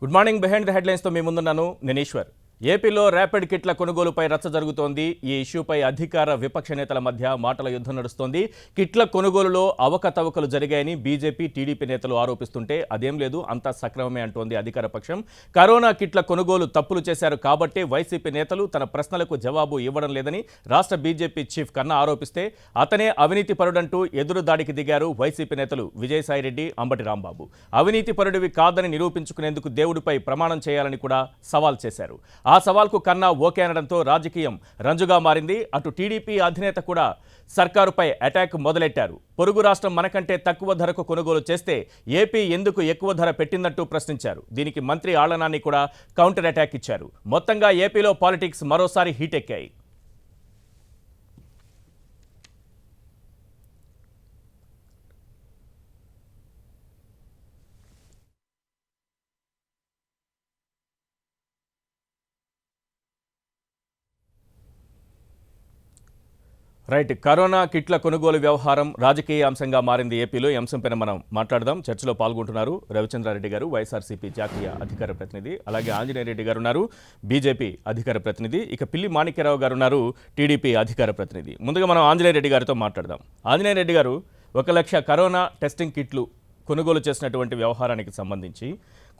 Good morning. Behind the headlines తో మీ ముందున్నాను నేను ఈశ్వర్. ఏపీలో ర్యాపిడ్ కిట్ల కొనుగోలుపై రచ్చ జరుగుతోంది. ఈ ఇష్యూపై అధికార విపక్ష నేతల మధ్య మాటల యుద్ధం నడుస్తోంది. కిట్ల కొనుగోలులో అవకతవకలు జరిగాయని బీజేపీ, టీడీపీ నేతలు ఆరోపిస్తుంటే అదేం లేదు, అంతా సక్రమమే అంటోంది అధికార పక్షం. కరోనా కిట్ల కొనుగోలు తప్పులు చేశారు కాబట్టే వైసీపీ నేతలు తన ప్రశ్నలకు జవాబు ఇవ్వడం లేదని రాష్ట్ర బీజేపీ చీఫ్ కన్నా ఆరోపిస్తే అతనే అవినీతి పరుడంటూ ఎదురు దాడికి దిగారు వైసీపీ నేతలు విజయసాయిరెడ్డి, అంబటి రాంబాబు. అవినీతి పరుడివి కాదని నిరూపించుకునేందుకు దేవుడిపై ప్రమాణం చేయాలని కూడా సవాల్ చేశారు. ఆ సవాల్కు కన్నా ఓకే అనడంతో రాజకీయం రంజుగా మారింది. అటు టీడీపీ అధినేత కూడా సర్కారుపై అటాక్ మొదలెట్టారు. పొరుగు రాష్ట్రం మనకంటే తక్కువ ధరకు కొనుగోలు చేస్తే ఏపీ ఎందుకు ఎక్కువ ధర పెట్టిందంటూ ప్రశ్నించారు. దీనికి మంత్రి ఆళ్లనాని కూడా కౌంటర్ అటాక్ ఇచ్చారు. మొత్తంగా ఏపీలో పాలిటిక్స్ మరోసారి హీట్ ఎక్కాయి. రైట్, కరోనా కిట్ల కొనుగోలు వ్యవహారం రాజకీయ అంశంగా మారింది ఏపీలో. ఈ అంశంపైన మనం మాట్లాడదాం. చర్చలో పాల్గొంటున్నారు రవిచంద్రారెడ్డి గారు, వైఎస్ఆర్సీపీ జాతీయ అధికార ప్రతినిధి. అలాగే ఆంజనేయ రెడ్డి గారు ఉన్నారు, బీజేపీ అధికార ప్రతినిధి. ఇక పిల్లి మాణిక్యరావు గారు ఉన్నారు, టీడీపీ అధికార ప్రతినిధి. ముందుగా మనం ఆంజనేయ రెడ్డి గారితో మాట్లాడదాం. ఆంజనేయ రెడ్డి గారు, 1 లక్ష కరోనా టెస్టింగ్ కిట్లు కొనుగోలు చేసినటువంటి వ్యవహారానికి సంబంధించి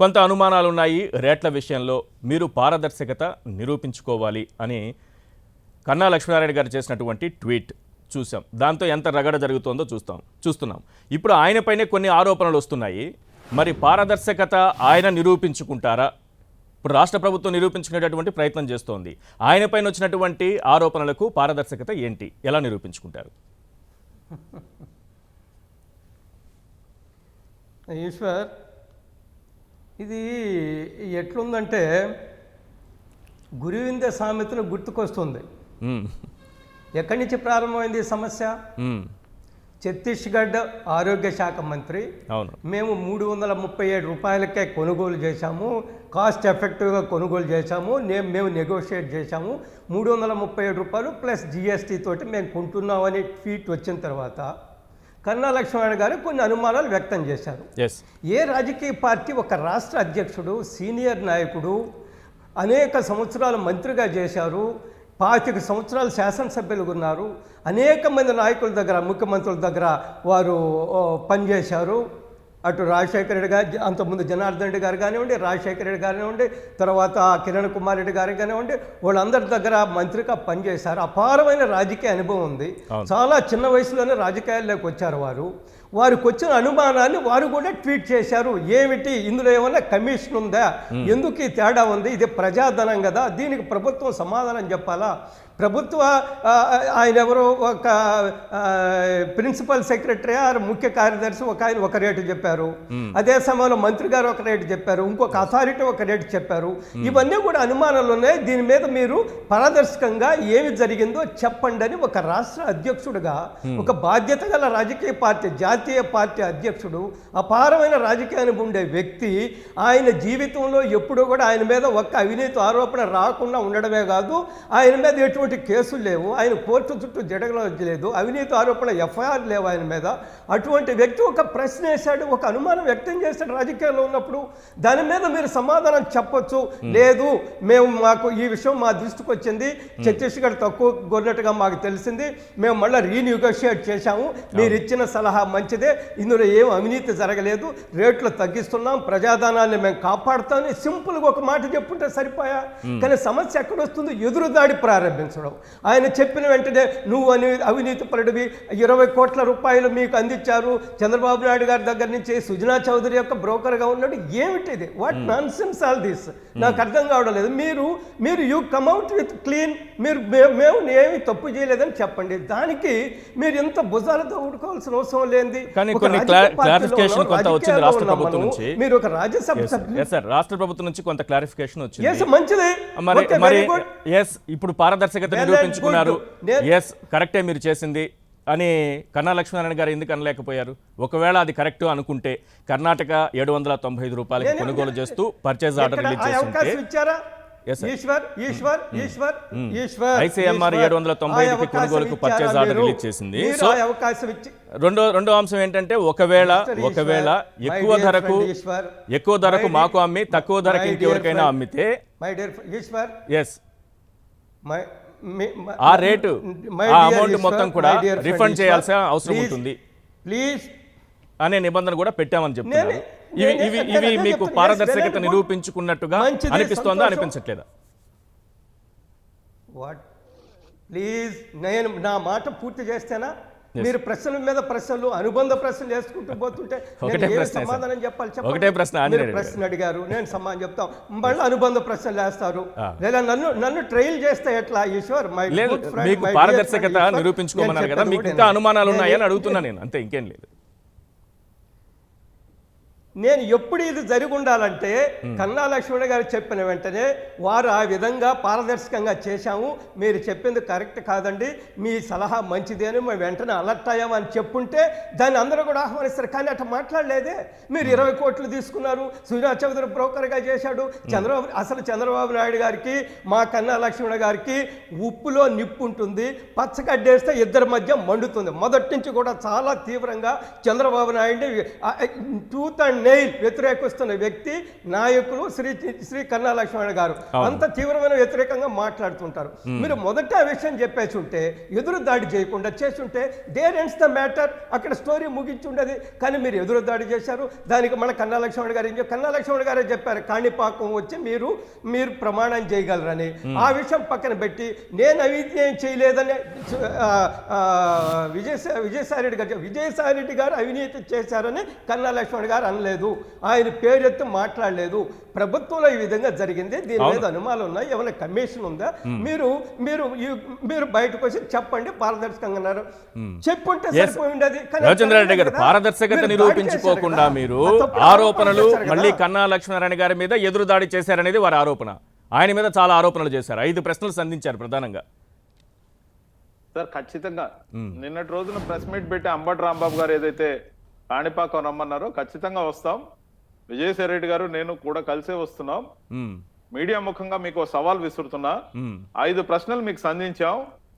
కొంత అనుమానాలు ఉన్నాయి. రేట్ల విషయంలో మీరు పారదర్శకత నిరూపించుకోవాలి అని కన్నా లక్ష్మీనారాయణ గారు చేసినటువంటి ట్వీట్ చూసాం. దాంతో ఎంత రగడ జరుగుతోందో చూస్తున్నాం. ఇప్పుడు ఆయనపైనే కొన్ని ఆరోపణలు వస్తున్నాయి. మరి పారదర్శకత ఆయన నిరూపించుకుంటారా? ఇప్పుడు రాష్ట్ర ప్రభుత్వం నిరూపించుకునేటటువంటి ప్రయత్నం చేస్తోంది. ఆయనపైన వచ్చినటువంటి ఆరోపణలకు పారదర్శకత ఏంటి, ఎలా నిరూపించుకుంటారు? ఈశ్వర్, ఇది ఎట్లుందంటే గురువింద సామెతను గుర్తుకొస్తుంది. ఎక్కడి నుంచి ప్రారంభమైంది ఈ సమస్య? ఛత్తీస్గఢ్ ఆరోగ్య శాఖ మంత్రి, మేము 337 రూపాయలకే కొనుగోలు చేశాము, కాస్ట్ ఎఫెక్టివ్గా కొనుగోలు చేశాము, మేము నెగోషియేట్ చేశాము, 337 రూపాయలు ప్లస్ జిఎస్టీ తోటి మేము కొంటున్నామని ట్వీట్ వచ్చిన తర్వాత కన్నా లక్ష్మీనారాయణ గారు కొన్ని అనుమానాలు వ్యక్తం చేశారు. ఏ రాజకీయ పార్టీ ఒక రాష్ట్ర అధ్యక్షుడు, సీనియర్ నాయకుడు, అనేక సంవత్సరాలు మంత్రిగా చేశారు, 25 సంవత్సరాలు శాసనసభ్యులు ఉన్నారు, అనేక మంది నాయకుల దగ్గర, ముఖ్యమంత్రుల దగ్గర వారు పనిచేశారు. అటు రాజశేఖర రెడ్డి గారు, అంతకుముందు జనార్దన్ రెడ్డి గారు కానివ్వండి, రాజశేఖర రెడ్డి కానివ్వండి, తర్వాత కిరణ్ కుమార్ రెడ్డి గారు కానివ్వండి, వాళ్ళందరి దగ్గర మంత్రిగా పనిచేశారు. అపారమైన రాజకీయ అనుభవం ఉంది. చాలా చిన్న వయసులోనే రాజకీయాల్లోకి వచ్చారు వారు. వారికి వచ్చిన అనుమానాన్ని వారు కూడా ట్వీట్ చేశారు. ఏమిటి ఇందులో ఏమైనా కమిషన్ ఉందా, ఎందుకు ఈ తేడా ఉంది, ఇది ప్రజాధనం కదా, దీనికి ప్రభుత్వం సమాధానం చెప్పాలా? ప్రభుత్వ ఆయన ఎవరో ఒక ప్రిన్సిపల్ సెక్రటరీ ఆర్ ముఖ్య కార్యదర్శి ఆయన ఒక రేటు చెప్పారు, అదే సమయంలో మంత్రి గారు ఒక రేటు చెప్పారు, ఇంకొక అథారిటీ ఒక రేటు చెప్పారు. ఇవన్నీ కూడా అనుమానాలు ఉన్నాయి. దీని మీద మీరు పారదర్శకంగా ఏమి జరిగిందో చెప్పండి అని ఒక రాష్ట్ర అధ్యక్షుడిగా, ఒక బాధ్యత గల రాజకీయ పార్టీ, జాతీయ పార్టీ అధ్యక్షుడు, అపారమైన రాజకీయ అనుభవం ఉండే వ్యక్తి, ఆయన జీవితంలో ఎప్పుడూ కూడా ఆయన మీద ఒక్క అవినీతి ఆరోపణ రాకుండా ఉండడమే కాదు, ఆయన మీద ఎటువంటి కేసులు లేవు, ఆయన కోర్టు చుట్టూ జరగలేదు, అవినీతి ఆరోపణ ఎఫ్ఐఆర్ లేవు ఆయన మీద. అటువంటి వ్యక్తి ఒక ప్రశ్న వేశాడు, ఒక అనుమానం వ్యక్తం చేశాడు రాజకీయాల్లో ఉన్నప్పుడు. దాని మీద మీరు సమాధానం చెప్పొచ్చు. లేదు, మాకు ఈ విషయం మా దృష్టికి వచ్చింది, ఛత్తీస్గఢ్ తక్కువ కొన్నట్టుగా మాకు తెలిసింది, మేము మళ్ళీ రీనెగోషియేట్ చేశాము, మీరు ఇచ్చిన సలహా మంచిదే, ఇందులో ఏం అవినీతి జరగలేదు, రేట్లు తగ్గిస్తున్నాం, ప్రజాధనాన్ని మేము కాపాడుతామని సింపుల్గా ఒక మాట చెప్పుంటే సరిపోయా. కానీ సమస్య ఎక్కడొస్తుందో ఎదురుదాడి ప్రారంభించడం. ఆయన చెప్పిన వెంటనే నువ్వు అవినీతి పరుడివి, 20 కోట్ల రూపాయలు మీకు అందించారు, చంద్రబాబు నాయుడు గారి దగ్గర నుంచి సుజనా చౌదరి యొక్క బ్రోకర్గా ఉన్నాడు. ఏమిటిది? What non sense all this? నాకు అర్థం కావడం లేదు. మీరు యూ కమ్అట్ విత్ క్లీన్, మేము ఏమి తప్పు చేయలేదని చెప్పండి. దానికి మీరు ఎంత భుజాలతో ఊడుకోవాల్సిన అవసరం లేనిది. మీరు ఒక రాజ్యసభ సభ్యులు, రాష్ట్ర ప్రభుత్వం నుంచి కొంత క్లారిఫికేషన్ వచ్చింది, మంచిది. ఇప్పుడు పారదర్శకత నిరూపించుకున్నారు, ఎస్ కరెక్టే మీరు చేసింది అని కన్నా లక్ష్మీనారాయణ గారు ఎందుకు అనలేకపోయారు? ఒకవేళ అది కరెక్ట్ అనుకుంటే కర్ణాటక 795 రూపాయలకి కొనుగోలు చేస్తూ పర్చేజ్ ఆర్డర్ రిలీజ్ చేస్తుంటే Yes, sir. ఈశ్వర్ ICMR 795 కొనుగోలుకు పర్చేజ్ ఆర్డర్ రిలీజ్ చేసింది. సో అవకాశం ఇచ్చి రెండో అంశం ఏంటంటే ఒకవేళ ఎక్కువ ధరకు మాకు అమ్మి తక్కువ ధరకు ఇంకెవరికైనా అమ్మితే మై డియర్ ఈశ్వర్ ఎస్ ఆ రేటు ఆ అమౌంట్ మొత్తం కూడా రిఫండ్ చేయాల్సిన అవసరం ఉంటుంది ప్లీజ్ అనే నిబంధన కూడా పెట్టామని చెప్తున్నారు. ఇవి మీకు పారదర్శకత నిరూపించుకున్నట్టుగా అనిపిస్తోందా అనిపించట్లేదా? వాట్ ప్లీజ్ నేను నా మాట పూర్తి చేస్తేనా? మీరు ప్రశ్నల మీద ప్రశ్నలు అనుబంధ ప్రశ్నలు వేసుకుంటూ పోతుంటే సమాధానం చెప్పాలి. ఒకటే ప్రశ్న ప్రశ్న అడిగారు, నేను సమాధానం చెప్తాం, మళ్ళీ అనుబంధ ప్రశ్నలు వేస్తారు. లేదా నన్ను ట్రైల్ చేస్తే ఎట్లా? ఈశ్వర్ మీకు పారదర్శకత నిరూపించుకోమన్నారు కదా, మీకు ఇంకా అనుమానాలు ఉన్నాయని అడుగుతున్నా నేను, అంతే, ఇంకేం లేదు. నేను ఎప్పుడు ఇది జరిగి ఉండాలంటే కన్నా లక్ష్మణ గారు చెప్పిన వెంటనే వారు ఆ విధంగా పారదర్శకంగా చేశాము, మీరు చెప్పింది కరెక్ట్ కాదండి, మీ సలహా మంచిది అని మేము వెంటనే అలర్ట్ అయ్యామని చెప్పుంటే దాన్ని అందరూ కూడా ఆహ్వానిస్తారు. కానీ అట్లా మాట్లాడలేదే. మీరు 20 కోట్లు తీసుకున్నారు, సుజనా చౌదరి బ్రోకర్గా చేశాడు. చంద్రబాబు నాయుడు గారికి మా కన్నా లక్ష్మణ గారికి ఉప్పులో నిప్పు ఉంటుంది, పచ్చగడ్డేస్తే ఇద్దరి మధ్య మండుతుంది. మొదటి నుంచి కూడా చాలా తీవ్రంగా చంద్రబాబు నాయుడిని టూత్ అండ్ నెయిల్ వ్యతిరేకిస్తున్న వ్యక్తి నాయకులు శ్రీ కన్నా లక్ష్మణ గారు. అంత తీవ్రమైన వ్యతిరేకంగా మాట్లాడుతుంటారు. మీరు మొదట ఆ విషయం చెప్పేసి ఉంటే, ఎదురు దాడి చేయకుండా చేస్తుంటే దేర్ ఎండ్స్ ద మ్యాటర్, అక్కడ స్టోరీ ముగించి ఉండేది. కానీ మీరు ఎదురు దాడి చేశారు. దానికి మన కన్నా లక్ష్మణ గారు కన్నా లక్ష్మణ గారే చెప్పారు, కాణిపాకం వచ్చి మీరు ప్రమాణం చేయగలరని. ఆ విషయం పక్కన పెట్టి నేను అవినీతి చేయలేదని విజయసాయి రెడ్డి గారు అవినీతి చేశారని కన్నా లక్ష్మణ గారు అనలేదు, ఆయన పేరెత్తి మాట్లాడలేదు. ప్రభుత్వంలో ఈ విధంగా జరిగింది, దీని మీద అనుమానాలు ఉన్నాయి, ఏమైనా కమిషన్ ఉందా? మీరు బయటకు వచ్చి చెప్పండి పారదర్శకంగా అన్నారు. చెప్పుంటే సరిపోయి ఉండేది. రాజేంద్రారెడ్డి గారు పారదర్శకత నిరూపించుకోకుండా మీరు ఆరోపణలు మళ్ళీ కన్నా లక్ష్మీనారాయణ గారి మీద ఎదురు దాడి చేశారనేది వారి ఆరోపణ. ఆయన మీద చాలా ఆరోపణలు చేశారు, 5 ప్రశ్నలు సంధించారు ప్రధానంగా. సార్ ఖచ్చితంగా నిన్నటి రోజున ప్రెస్ మీట్ పెట్టి అంబటి రాంబాబు గారు ఏదైతే కాణిపాకం రమ్మన్నారో ఖచ్చితంగా వస్తాం. విజయసాయి రెడ్డి గారు నేను కూడా కలిసే వస్తున్నాం. మీడియా ముఖంగా మీకు సవాల్ విసురుతున్నా. 5 ప్రశ్నలు మీకు సంధించాం.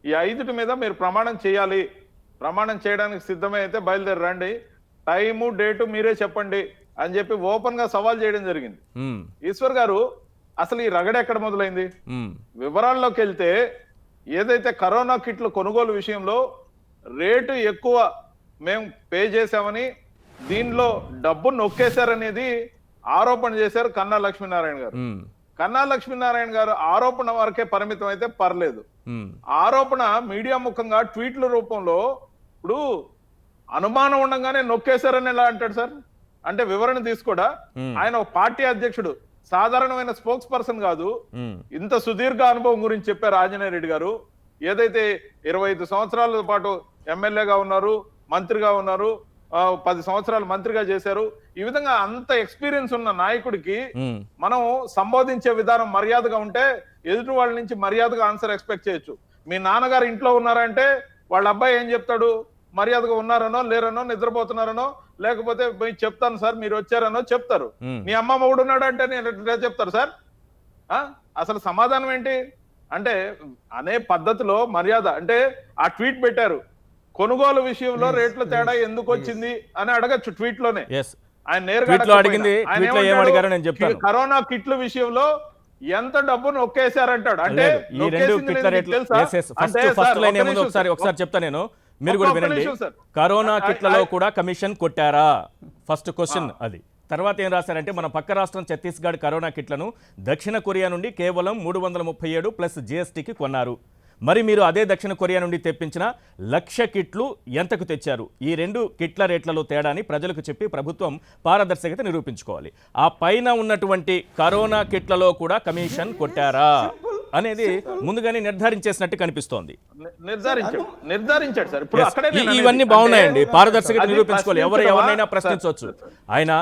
ఈ 5 మీద మీరు ప్రమాణం చేయాలి. ప్రమాణం చేయడానికి సిద్ధమే అయితే బయలుదేరి రండి, టైము డేటు మీరే చెప్పండి అని చెప్పి ఓపెన్ గా సవాల్ చేయడం జరిగింది. ఈశ్వర్ గారు, అసలు ఈ రగడ ఎక్కడ మొదలైంది? వివరాల్లోకి వెళ్తే ఏదైతే కరోనా కిట్లు కొనుగోలు విషయంలో రేటు ఎక్కువ మేము పే చేశామని, దీనిలో డబ్బు నొక్కేశారనేది ఆరోపణ చేశారు కన్నా లక్ష్మీనారాయణ గారు. కన్నా లక్ష్మీనారాయణ గారు ఆరోపణ వరకే పరిమితం అయితే పర్లేదు. ఆరోపణ మీడియా ముఖంగా ట్వీట్ల రూపంలో ఇప్పుడు అనుమానం ఉండగానే నొక్కేశారని ఎలా అంటాడు సార్? అంటే వివరణ తీసుకోడా? ఆయన ఒక పార్టీ అధ్యక్షుడు, సాధారణమైన స్పోక్స్ పర్సన్ కాదు. ఇంత సుదీర్ఘ అనుభవం గురించి చెప్పారు ఆంజనేయ రెడ్డి గారు. ఏదైతే 25 సంవత్సరాల పాటు ఎమ్మెల్యేగా ఉన్నారు, మంత్రిగా ఉన్నారు, 10 సంవత్సరాలు మంత్రిగా చేశారు. ఈ విధంగా అంత ఎక్స్పీరియన్స్ ఉన్న నాయకుడికి మనం సంబోధించే విధానం మర్యాదగా ఉంటే ఎదుటి వాళ్ళ నుంచి మర్యాదగా ఆన్సర్ ఎక్స్పెక్ట్ చేయొచ్చు. మీ నాన్నగారు ఇంట్లో ఉన్నారంటే వాళ్ళ అబ్బాయి ఏం చెప్తాడు? మర్యాదగా ఉన్నారనో లేరనో, నిద్రపోతున్నారనో, లేకపోతే చెప్తాను సార్ మీరు వచ్చారనో చెప్తారు. నీ అమ్మ మొగుడు ఉన్నాడు అంటే నేను చెప్తారు సార్. అసలు సమాధానం ఏంటి అంటే అనే పద్ధతిలో మర్యాద. అంటే ఆ ట్వీట్ పెట్టారు, కొనుగోలు విషయంలో రేట్ల తేడా ఎందుకు వచ్చింది అని అడగచ్చు ట్వీట్ లోనే. ఆయన నేరుగా కరోనా కిట్ల విషయంలో ఎంత డబ్బు నొక్కేశారంటాడు. అంటే ఒకసారి చెప్తా నేను, మీరు కూడా వినండి. కరోనా కిట్లలో కూడా కమిషన్ కొట్టారా? ఫస్ట్ క్వశ్చన్ అది. తర్వాత ఏం రాశారంటే, మన పక్క రాష్ట్రం ఛత్తీస్గఢ్ కరోనా కిట్లను దక్షిణ కొరియా నుండి కేవలం 337 ప్లస్ GSTకి కొన్నారు. మరి మీరు అదే దక్షిణ కొరియా నుండి తెప్పించిన 1,00,000 కిట్లు ఎంతకు తెచ్చారు? ఈ 2 కిట్ల రేట్లలో తేడాని ప్రజలకు చెప్పి ప్రభుత్వం పారదర్శకత నిరూపించుకోవాలి. ఆ పైన ఉన్నటువంటి కరోనా కిట్లలో కూడా కమిషన్ కొట్టారా అనేది ముందుగానే నిర్ధారించేసినట్టు కనిపిస్తోంది. నిర్ధారించాడు సార్. ఇప్పుడు ఇవన్నీ బాగున్నాయండి, పారదర్శకత నిరూపించుకోవాలి. ఎవరినైనా ప్రశ్నించవచ్చు. ఆయన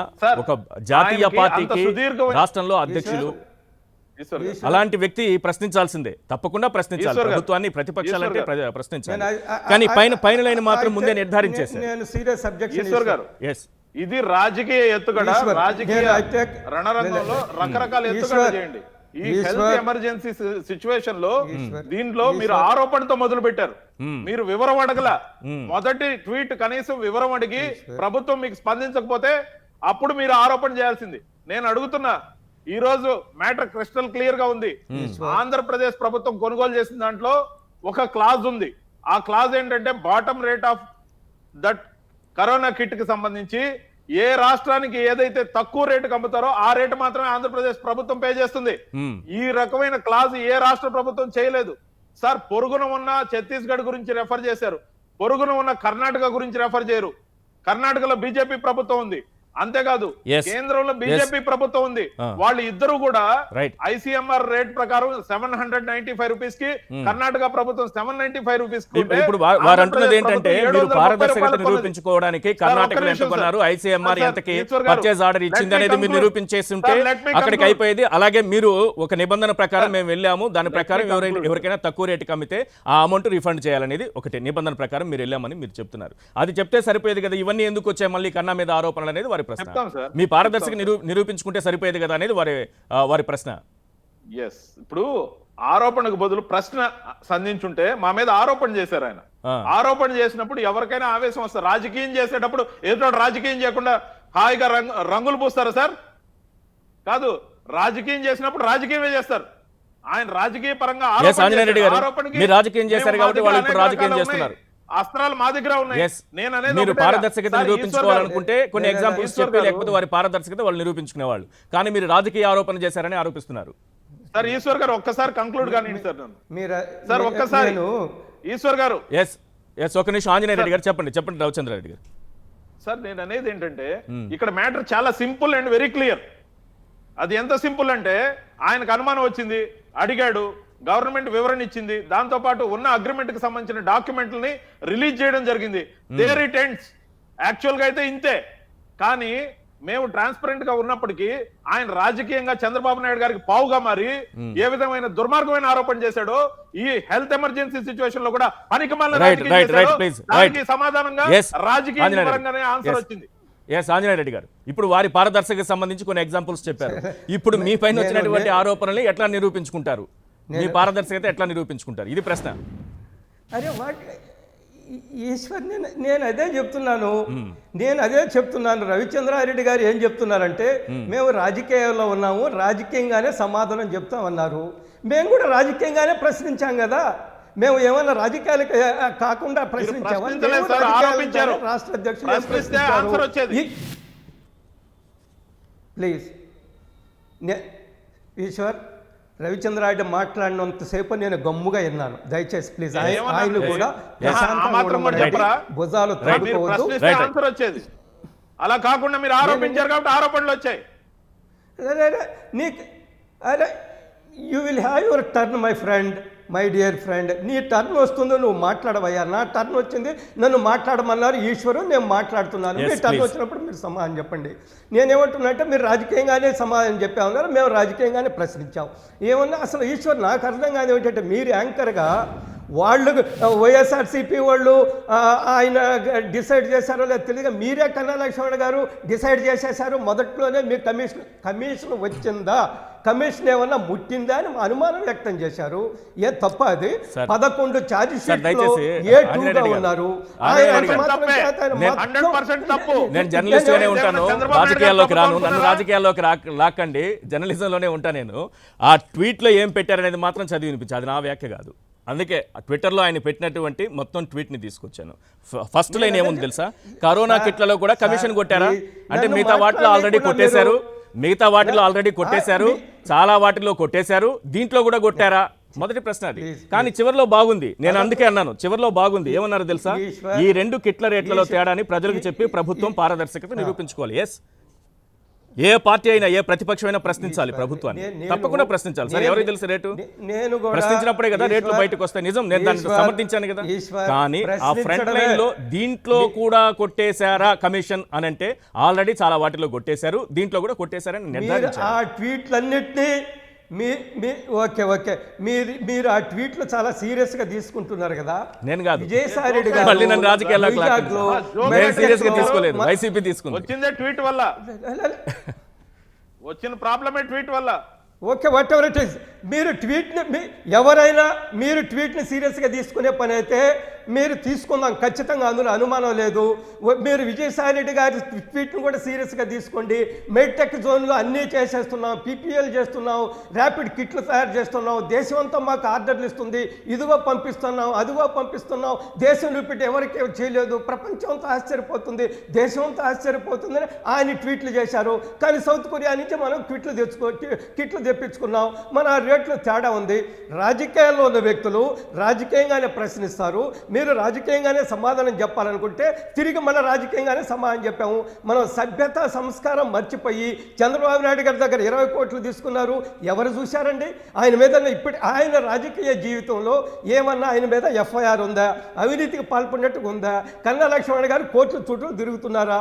ఒక జాతీయ పార్టీకి రాష్ట్రంలో అధ్యక్షులు, అలాంటి వ్యక్తి ప్రశ్నించాల్సిందే, తప్పకుండా ప్రశ్నించాలి. ప్రభుత్వాన్ని, ప్రతిపక్షాలంటే ప్రశ్నించాలి. కానీ పైన లైన్ మాత్రం ముందే నిర్ధారించేశారు. ఇది రాజకీయ ఎత్తుగడ, రాజకీయ రణరంగంలో రకరకాల ఎత్తుగడ చేయండి. ఈ హెల్త్ ఎమర్జెన్సీ సిచ్యువేషన్ లో దీంట్లో మీరు ఆరోపణతో మొదలు పెట్టారు. మీరు వివరం అడగల. మొదటి ట్వీట్ కనీసం వివరం అడిగి ప్రభుత్వం మీకు స్పందించకపోతే అప్పుడు మీరు ఆరోపణ చేయాల్సింది. నేను అడుగుతున్నా, ఈ రోజు మ్యాటర్ క్రిస్టల్ క్లియర్ గా ఉంది. ఆంధ్రప్రదేశ్ ప్రభుత్వం కొనుగోలు చేసిన దాంట్లో ఒక క్లాజ్ ఉంది. ఆ క్లాజ్ ఏంటంటే bottom rate of that corona kit కి సంబంధించి ఏ రాష్ట్రానికి ఏదైతే తక్కువ రేటుకి అమ్ముతారో ఆ రేటు మాత్రమే ఆంధ్రప్రదేశ్ ప్రభుత్వం పే చేస్తుంది. ఈ రకమైన క్లాజ్ ఏ రాష్ట్ర ప్రభుత్వం చేయలేదు. సార్, పొరుగున ఉన్న ఛత్తీస్గఢ్ గురించి రెఫర్ చేశారు, పొరుగున ఉన్న కర్ణాటక గురించి రెఫర్ చేయరు. కర్ణాటకలో బీజేపీ ప్రభుత్వం ఉంది, అంతేకాదు కేంద్రంలో బీజేపీ ప్రభుత్వం ఉంది. వాళ్ళు ఇద్దరు కూడా ఐసీఎంఆర్ రేట్ ప్రకారం 795 రూపీస్ కి, కర్ణాటక ప్రభుత్వం 795 రూపీస్. ఇప్పుడు వారు అంటున్నది ఏంటంటే మీరు పారదర్శకత నిరూపించుకోవడానికి కర్ణాటకలో ఎంత కొన్నారు, ఐసీఎంఆర్ ఎంతకి పర్చేజ్ ఆర్డర్ ఇచ్చింది అనేది మీరు నిరూపించేసి ఉంటే అక్కడికి అయిపోయేది. అలాగే మీరు ఒక నిబంధన ప్రకారం మేము వెళ్ళాము, దాని ప్రకారం ఎవరికైనా తక్కువ రేటుకి అమ్మితే ఆ అమౌంట్ రిఫండ్ చేయాలనేది ఒకటి నిబంధన ప్రకారం మీరు వెళ్ళామని మీరు చెప్తున్నారు. అది చెప్తే సరిపోయేది కదా, ఇవన్నీ ఎందుకు వచ్చాయి మళ్ళీ కన్నా మీద ఆరోపణలు అనేది వారి ప్రశ్న. మీ పారదర్శక నిరూపించుకుంటే సరిపోయేది కదా అనేది వారి ప్రశ్న. ఎస్, ఇప్పుడు ఆరోపణకు బదులు ప్రశ్న సంధించుంటే మా మీద ఆరోపణ చేశారు ఆయన. ఆరోపణ చేసినప్పుడు ఎవరికైనా ఆవేశం వస్తారు. రాజకీయం చేసేటప్పుడు ఏదో రాజకీయం చేయకుండా హాయిగా రంగులు పూస్తారా సార్? కాదు, రాజకీయం చేసినప్పుడు రాజకీయమే చేస్తారు. ఆయన రాజకీయ పరంగా రాజకీయం చేశారు కాబట్టి వాళ్ళు ఇప్పుడు రాజకీయం చేస్తున్నారు. అస్త్రాలు మా దగ్గర ఉన్నాయి. మీరు పారదర్శకత నిరూపించుకోవాలనుకుంటే కొన్ని ఎగ్జాంపుల్స్ చెప్పి, లేకపోతే వారి పారదర్శకత వాళ్ళు నిరూపించుకునే వాళ్ళు. కానీ మీరు రాజకీయ ఆరోపణ చేశారని ఆరోపిస్తున్నారు. సార్, ఈశ్వర్ గారు ఒక్కసారి కంక్లూడ్ కానీ సార్ ఒక్కసారి ఈశ్వర్ గారు. ఒక నిమిషం ఆంజనేయ రెడ్డి గారు చెప్పండి రవిచంద్రారెడ్డి గారు. సార్, నేను అనేది ఏంటంటే ఇక్కడ మ్యాటర్ చాలా సింపుల్ అండ్ వెరీ క్లియర్. అది ఎంత సింపుల్ అంటే ఆయనకు అనుమానం వచ్చింది, అడిగాడు, గవర్నమెంట్ వివరణ ఇచ్చింది, దాంతో పాటు ఉన్న అగ్రిమెంట్ కి సంబంధించిన డాక్యుమెంట్లని రిలీజ్ చేయడం జరిగింది. There it ends. యాక్చువల్ గా అయితే ఇంతే. కానీ మేము ట్రాన్స్పరెంట్ గా ఉన్నప్పటికీ ఆయన రాజకీయంగా చంద్రబాబు నాయుడు గారికి పావుగా మారి ఏ విధమైన దుర్మార్గమైన ఆరోపణ చేశాడో, ఈ హెల్త్ ఎమర్జెన్సీ సిచ్యువేషన్ లో కూడా పనికిమాలిన సమాధానంగా రాజకీయ పరంగానే ఆన్సర్ వచ్చింది. ఆంజనేయ రెడ్డి గారు, ఇప్పుడు వారి పారదర్శకతకు సంబంధించి కొన్ని ఎగ్జాంపుల్స్ చెప్పారు. ఇప్పుడు మీ పైన వచ్చినటువంటి ఆరోపణలు ఎట్లా నిరూపించుకుంటారు? మీ పారదర్శకత ఎట్లా నిరూపించుకుంటారు? ఇది ప్రశ్న. అరే ఈశ్వర్, నేను అదే చెప్తున్నాను. రవిచంద్రారెడ్డి గారు ఏం చెప్తున్నారంటే మేము రాజకీయాల్లో ఉన్నాము, రాజకీయంగానే సమాధానం చెప్తామన్నారు. మేము కూడా రాజకీయంగానే ప్రశ్నించాం కదా. మేము ఏమన్నా రాజకీయాలకు కాకుండా ప్రశ్నించాము. రాష్ట్ర అధ్యక్షులు ప్లీజ్ ఈశ్వర్, రవిచంద్రారెడ్డి మాట్లాడినంతసేపు నేను గమ్ముగా విన్నాను. దయచేసి ప్లీజ్ ఆయన కూడా భుజాలు వచ్చేది. అలా కాకుండా మీరు ఆరోపించారు కాబట్టి ఆరోపణలు వచ్చాయి. అరే you will have your turn my friend, my dear friend. నీ టర్న్ వస్తుందో నువ్వు మాట్లాడవయ్యా. నా టర్న్ వచ్చింది, నన్ను మాట్లాడమన్నారు ఈశ్వరు, నేను మాట్లాడుతున్నాను. మీ టర్న్ వచ్చినప్పుడు మీరు సమాధానం చెప్పండి. నేనేమంటున్నా అంటే మీరు రాజకీయంగానే సమాధానం చెప్పామన్నారు, మేము రాజకీయంగానే ప్రశ్నించాం. ఏమన్నా అసలు ఈశ్వర్ నాకు అర్థం కాదు ఏమిటంటే మీరు యాంకర్గా వాళ్ళు వైఎస్ఆర్సీపీ వాళ్ళు ఆయన డిసైడ్ చేశారో లేదో తెలియదు. మీరే కన్నా లక్ష్మణ్ గారు డిసైడ్ చేసేశారు. మొదట్లోనే మీ కమిషన్ వచ్చిందా, కమిషన్ ఏమన్నా ముట్టిందా అని అనుమానం వ్యక్తం చేశారు. ఏ తప్ప అది 11 ఛార్జ్ షీట్లు A2గా ఉన్నారు. నేను జర్నలిస్ట్ గానే ఉంటాను, రాజకీయాల్లోకి రాను. నన్ను రాజకీయాల్లోకి లాక్కండి, జర్నలిజంలోనే ఉంటా నేను. ఆ ట్వీట్ లో ఏం పెట్టారనేది మాత్రం చదివి వినిపించి, అది నా వ్యాఖ్య కాదు. అందుకే ట్విట్టర్లో ఆయన పెట్టినటువంటి మొత్తం ట్వీట్ని తీసుకొచ్చాను. ఫస్ట్ లైన్ ఏముంది తెలుసా? కరోనా కిట్లలో కూడా కమిషన్ కొట్టారా అంటే మిగతా వాటిలో ఆల్రెడీ కొట్టేశారు, చాలా వాటిలో కొట్టేశారు, దీంట్లో కూడా కొట్టారా? మొదటి ప్రశ్న అది. కానీ చివరిలో బాగుంది, నేను అందుకే అన్నాను చివరిలో బాగుంది. ఏమన్నారు తెలుసా? ఈ 2 కిట్ల రేట్లలో తేడాని ప్రజలకు చెప్పి ప్రభుత్వం పారదర్శకత నిరూపించుకోవాలి. ఎస్, ఏ పార్టీ అయినా, ఏ ప్రతిపక్షమైనా ప్రశ్నించాలి ప్రభుత్వాన్ని, తప్పకుండా ప్రశ్నించాలి. సార్, ఎవరికి తెలుసు రేటు? ప్రశ్నించినప్పుడే కదా రేట్లు బయటకు వస్తాయి. నిజం, నేను దాన్ని సమర్థించాను కదా. కానీ ఆ ఫ్రంట్ లైన్ లో దీంట్లో కూడా కొట్టేశారా కమిషన్ అని అంటే ఆల్రెడీ చాలా వాటిలో కొట్టేశారు, దీంట్లో కూడా కొట్టేశారని నిర్ధారించారు. ఆ ట్వీట్లన్నిటినీ ఓకే మీరు ఆ ట్వీట్లు చాలా సీరియస్ గా తీసుకుంటున్నారు కదా. నేను కాదు, విజయసాయి రెడ్డి గారు మళ్ళీ నన్ను రాజకీయాల్లోకి సీరియస్ గా తీసుకోలేదు, వైసీపీ తీసుకుంది. వచ్చిందే ట్వీట్ వల్ల, వచ్చిన ప్రాబ్లమే ట్వీట్ వల్ల. Okay, what ever it is. మీరు ఎవరైనా మీరు ట్వీట్ని సీరియస్గా తీసుకునే పని అయితే మీరు తీసుకుందాం, ఖచ్చితంగా అందులో అనుమానం లేదు. మీరు విజయసాయి రెడ్డి గారి ట్వీట్ని కూడా సీరియస్గా తీసుకోండి. మెడ్టెక్ జోన్లో అన్నీ చేసేస్తున్నాం, పీపీఎల్ చేస్తున్నాం, ర్యాపిడ్ కిట్లు తయారు చేస్తున్నాం, దేశం అంతా మాకు ఆర్డర్లు ఇస్తుంది, ఇదిగో పంపిస్తున్నాం, అదిగో పంపిస్తున్నాం, దేశం రిపీట్ ఎవరికి చేయలేదు, ప్రపంచం అంతా ఆశ్చర్యపోతుంది, దేశం అంతా ఆశ్చర్యపోతుందని ఆయన ట్వీట్లు చేశారు. కానీ సౌత్ కొరియా నుంచి మనం కిట్లు తెప్పించుకున్నాం. మన రేట్లు తేడా ఉంది. రాజకీయాల్లో ఉన్న వ్యక్తులు రాజకీయంగానే ప్రశ్నిస్తారు. మీరు రాజకీయంగానే సమాధానం చెప్పాలనుకుంటే తిరిగి మన రాజకీయంగానే సమాధానం చెప్పాము. మనం సభ్యత సంస్కారం మర్చిపోయి చంద్రబాబు నాయుడు గారి దగ్గర 20 కోట్లు తీసుకున్నారు. ఎవరు చూశారండి ఆయన మీద? ఇప్పుడు ఆయన రాజకీయ జీవితంలో ఏమన్నా ఆయన మీద ఎఫ్ఐఆర్ ఉందా? అవినీతికి పాల్పడినట్టుగా ఉందా? కన్నా లక్ష్మణ్ గారు కోర్టుల చుట్టూ తిరుగుతున్నారా?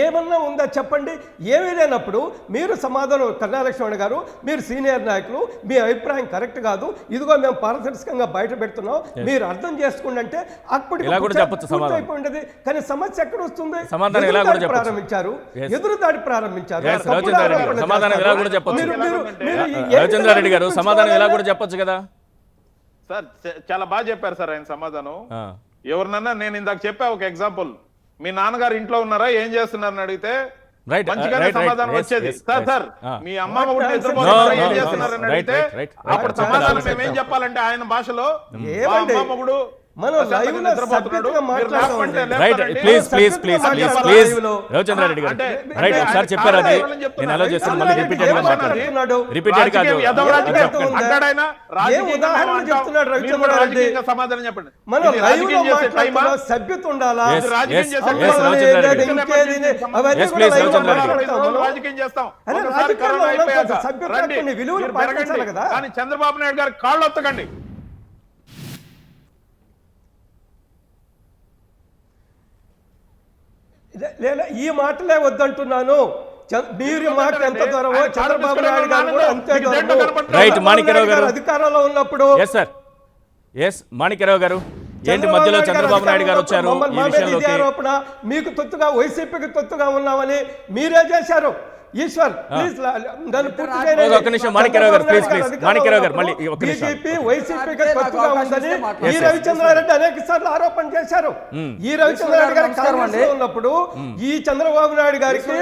ఏమన్నా ఉందా చెప్పండి. ఏమీ లేనప్పుడు మీరు సమాధానం, కన్నా లక్ష్మణ్ గారు మీరు సీనియర్ నాయకులు, మీ అభిప్రాయం కరెక్ట్ కాదు, ఇదిగో మేము పారదర్శకంగా బయట పెడుతున్నాం, మీరు అర్థం చేసుకోండి అంటే అప్పుడు అయిపోయింది. కానీ సమస్య ఎక్కడ వస్తుంది? ప్రారంభించారు, ఎదురుదాడి ప్రారంభించారు. రవిచంద్రారెడ్డి గారు సమాధానం ఎలా కూడా చెప్పొచ్చు కదా సార్. చాలా బాగా చెప్పారు సార్ ఆయన సమాధానం. ఎవరినన్నా నేను ఇందాక చెప్పా ఒక ఎగ్జాంపుల్, మీ నాన్నగారు ఇంట్లో ఉన్నారా, ఏం చేస్తున్నారని అడిగితే మంచిగానే సమాధానం వచ్చేది. సార్ మీ అమ్మ ఏం చేస్తున్నారని అడిగితే అప్పుడు సమాధానం మేమేం చెప్పాలంటే ఆయన భాషలో అమ్మ మొగుడు రవిచంద్రారెడ్డి గారు రైట్ ఒకసారి చెప్పారు, అది నేను అలా చేస్తాను, మళ్ళీ రిపీటెడ్ గా రిపీటెడ్ కాదు. సమాధానం చెప్పండి. సభ్యత ఉండాలా? రాజకీయం చేస్తాం కానీ చంద్రబాబు నాయుడు గారు కాళ్ళు ఒత్తకండి. లేదా ఈ మాటలే వద్దంటున్నాను. మీరు మాట ఎంత దూరమో చంద్రబాబు నాయుడు గారు కూడా అంతే దూరం. అధికారంలో ఉన్నప్పుడు మాణిక్యరావు గారు ఏంటి మధ్యలో చంద్రబాబు నాయుడు గారు వచ్చారు ఈ విషయంలోకి? ఆరోపణ మీకు తొత్తుగా, వైసీపీకి తొత్తుగా ఉన్నామని మీరే చేశారు. ఈశ్వర్ ప్లీజ్ ఒక నిమిషం, మాణిక్యరావు గారు ప్లీజ్ ప్లీజ్ మాణిక్యరావు గారు మళ్ళీ ఒక నిమిషం. బీజేపీ వైసీపీకి తొత్తుగా ఉందని ఈ రవిచంద్రారెడ్డి అనేక సార్లు ఆరోపణ చేశారు. ఈ రవిచంద్రారెడ్డి గారికి కాంగ్రెస్ లో ఉన్నప్పుడు ఈ చంద్రబాబు నాయుడు గారికి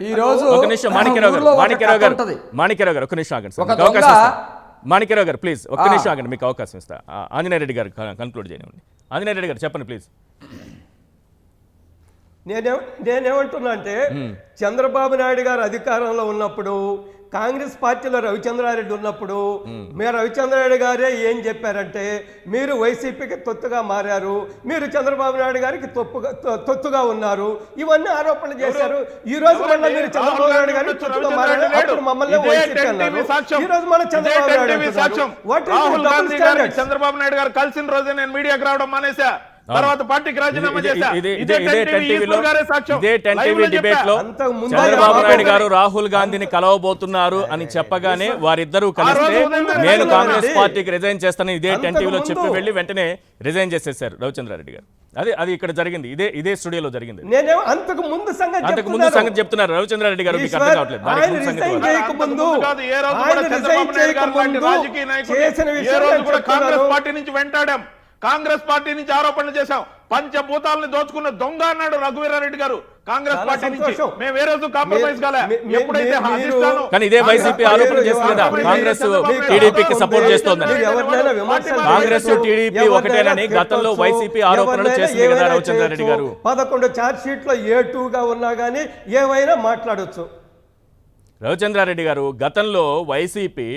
ఈ రోజు ఒక నిమిషం మాణిక్యరావు గారు ఒక నిమిషం ఆగండి సార్, అవకాశం ఇస్తా. మాణిక్యరావు గారు ప్లీజ్ ఒక్క నిమిషం ఆగండి, మీకు అవకాశం ఇస్తా. ఆంజనేయ రెడ్డి గారు కన్క్లూడ్ చేయండి. ఆంజనేయ రెడ్డి గారు చెప్పండి ప్లీజ్. నేనేమంటున్నా అంటే చంద్రబాబు నాయుడు గారు అధికారంలో ఉన్నప్పుడు, కాంగ్రెస్ పార్టీలో రవిచంద్రారెడ్డి ఉన్నప్పుడు మీరు రవిచంద్రారెడ్డి గారే ఏం చెప్పారంటే మీరు వైసీపీకి తొత్తుగా మారారు, మీరు చంద్రబాబు నాయుడు గారికి తొత్తుగా ఉన్నారు, ఇవన్నీ ఆరోపణలు చేశారు. ఈ రోజు మళ్ళీ మీరు చంద్రబాబు నాయుడు గారికి తొత్తుగా మారారు, అప్పుడు మమ్మల్ని వైసీపీ అన్నారు. ఈ రోజు మన చంద్రబాబు నాయుడు గారు కలిసిన రోజే నేను మీడియాకి రావడం మానేసా, తర్వాత పార్టీకి రాజీనామా చేశా. డిబేట్ లో చంద్రబాబు నాయుడు గారు రాహుల్ గాంధీని కలవబోతున్నారు అని చెప్పగానే వారిద్దరూ కలిస్తే నేను కాంగ్రెస్ పార్టీకి రిజైన్ చేస్తానని ఇదే టెన్టీవీలో చెప్పి వెళ్లి వెంటనే రిజైన్ చేసేసారు రవిచంద్రారెడ్డి గారు. అది ఇక్కడ జరిగింది, ఇదే స్టూడియోలో జరిగింది. అంతకు ముందు సంగతి చెప్తున్నారు రవిచంద్రారెడ్డి గారు, మీకు అర్థం కావట్లేదు. కాంగ్రెస్ పార్టీ నుంచి వెంటాడాం, కాంగ్రెస్ పార్టీ నుంచి ఆరోపణలు చేశాం, పంచభూతాలను దోచుకున్న దొంగ అన్నాడు రఘువీరారెడ్డి గారు. కాంగ్రెస్ పార్టీ నుంచి మేము ఏ రోజు కాంప్రమైజ్ కాలే. ఎప్పుడైతే కానీ ఇదే వైసీపీ ఆరోపణ చేస్తుంది కదా కాంగ్రెస్ టీడీపీకి సపోర్ట్ చేస్తోందని. కాంగ్రెస్ టీడీపీ ఒకటేనని గతంలో వైసీపీ ఆరోపణలు చేస్తుంది కదా రవిచంద్రారెడ్డి గారు. 11 ఛార్జ్ షీట్ లో A2గా ఉన్నా గానీ ఏమైనా మాట్లాడొచ్చు. రవిచంద్రారెడ్డి గారు గతంలో వైసీపీ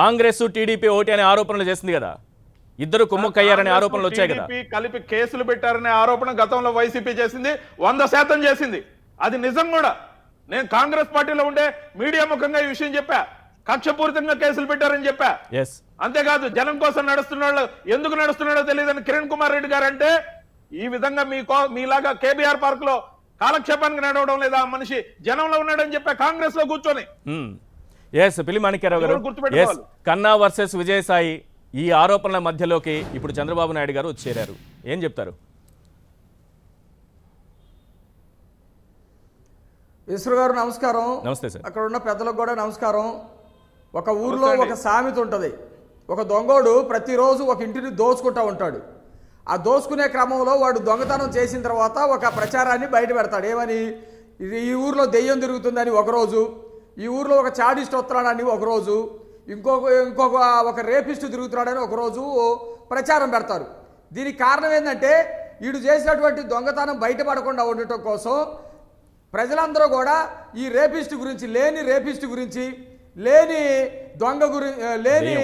కాంగ్రెస్ టీడీపీ ఒకటి అనే ఆరోపణలు చేస్తుంది కదా, ఇద్దరు కుమ్మక్కయ్యారనే ఆరోపణలు వచ్చాయి కదా. కలిపి కేసులు పెట్టారనే ఆరోపణ గతంలో వైసీపీ చేసింది, 100% చేసింది. అది నిజం కూడా. నేను కాంగ్రెస్ పార్టీలో ఉండే మీడియా ముఖంగా ఈ విషయం చెప్పా, కక్షపూరితంగా కేసులు పెట్టారని చెప్పా. అంతేకాదు జనం కోసం నడుస్తున్నాడు, ఎందుకు నడుస్తున్నాడో తెలియదని కిరణ్ కుమార్ రెడ్డి గారు అంటే ఈ విధంగా మీలాగా కేబీఆర్ పార్క్ లో కాలక్షేపానికి నడవడం లేదా ఆ మనిషి జనంలో ఉన్నాడని చెప్పా కాంగ్రెస్ లో కూర్చొని. పిల్లి మాణిక్యరావు గారు, కన్నా వర్సెస్ విజయసాయి ఈ ఆరోపణల మధ్యలోకి ఇప్పుడు చంద్రబాబు నాయుడు గారు వచ్చేరారు, ఏం చెప్తారు? ఈశ్వర్ గారు నమస్కారం. నమస్తే సార్. అక్కడ ఉన్న పెద్దలకు కూడా నమస్కారం. ఒక ఊర్లో ఒక సామెత ఉంటుంది. ఒక దొంగోడు ప్రతిరోజు ఒక ఇంటిని దోచుకుంటూ ఉంటాడు. ఆ దోచుకునే క్రమంలో వాడు దొంగతనం చేసిన తర్వాత ఒక ప్రచారాన్ని బయట పెడతాడు. ఏమని? ఈ ఊర్లో దెయ్యం తిరుగుతుందని ఒకరోజు, ఈ ఊర్లో ఒక చాడిస్ట్ వస్తున్నాడని ఒకరోజు, ఇంకొక ఒక రేపిస్ట్ తిరుగుతున్నాడని ఒకరోజు ప్రచారం పెడతారు. దీనికి కారణం ఏంటంటే వీడు చేసినటువంటి దొంగతనం బయటపడకుండా ఉండటం కోసం ప్రజలందరూ కూడా ఈ రేపిస్ట్ గురించి, లేని రేపిస్ట్ గురించి, లేని దొంగ గురించి, లేని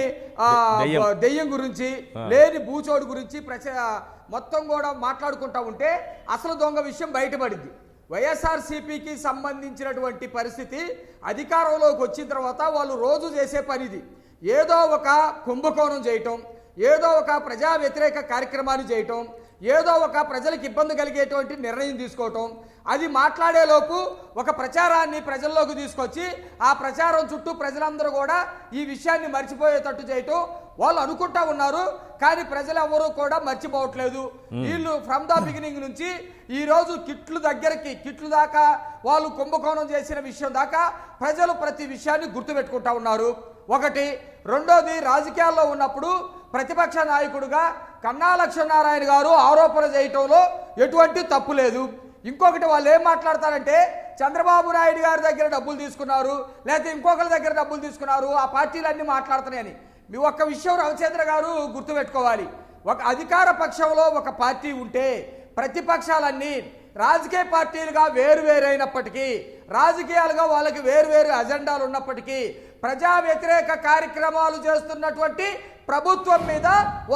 దెయ్యం గురించి, లేని బూచోడు గురించి మొత్తం కూడా మాట్లాడుకుంటా ఉంటే అసలు దొంగ విషయం బయటపడింది. వైఎస్ఆర్సీపీకి సంబంధించినటువంటి పరిస్థితి అధికారంలోకి వచ్చిన తర్వాత వాళ్ళు రోజు చేసే పనిది ఏదో ఒక కుంభకోణం చేయటం, ఏదో ఒక ప్రజా వ్యతిరేక కార్యక్రమాన్ని చేయటం, ఏదో ఒక ప్రజలకు ఇబ్బంది కలిగేటువంటి నిర్ణయం తీసుకోవటం. అది మాట్లాడేలోపు ఒక ప్రచారాన్ని ప్రజల్లోకి తీసుకొచ్చి ఆ ప్రచారం చుట్టూ ప్రజలందరూ కూడా ఈ విషయాన్ని మర్చిపోయేటట్టు చేయటం వాళ్ళు అనుకుంటా ఉన్నారు. కానీ ప్రజలు ఎవరూ కూడా మర్చిపోవట్లేదు. వీళ్ళు ఫ్రమ్ ద బిగినింగ్ నుంచి ఈ రోజు కిట్లు దాకా వాళ్ళు కుంభకోణం చేసిన విషయం దాకా ప్రజలు ప్రతి విషయాన్ని గుర్తుపెట్టుకుంటా ఉన్నారు. ఒకటి. రెండోది, రాజకీయాల్లో ఉన్నప్పుడు ప్రతిపక్ష నాయకుడిగా కన్నా లక్ష్మీనారాయణ గారు ఆరోపణ చేయటంలో ఎటువంటి తప్పు లేదు. ఇంకొకటి, వాళ్ళు ఏం మాట్లాడతారంటే చంద్రబాబు నాయుడు గారి దగ్గర డబ్బులు తీసుకున్నారు, లేకపోతే ఇంకొకరి దగ్గర డబ్బులు తీసుకున్నారు, ఆ పార్టీలన్నీ మాట్లాడుతున్నాయని. మీ ఒక్క విషయం రవిచంద్ర గారు గుర్తుపెట్టుకోవాలి. ఒక అధికార పక్షంలో ఒక పార్టీ ఉంటే ప్రతిపక్షాలన్నీ రాజకీయ పార్టీలుగా వేరువేరైనప్పటికీ, రాజకీయాలుగా వాళ్ళకి వేరువేరు అజెండాలు ఉన్నప్పటికీ, ప్రజా వ్యతిరేక కార్యక్రమాలు చేస్తున్నటువంటి ప్రభుత్వం మీద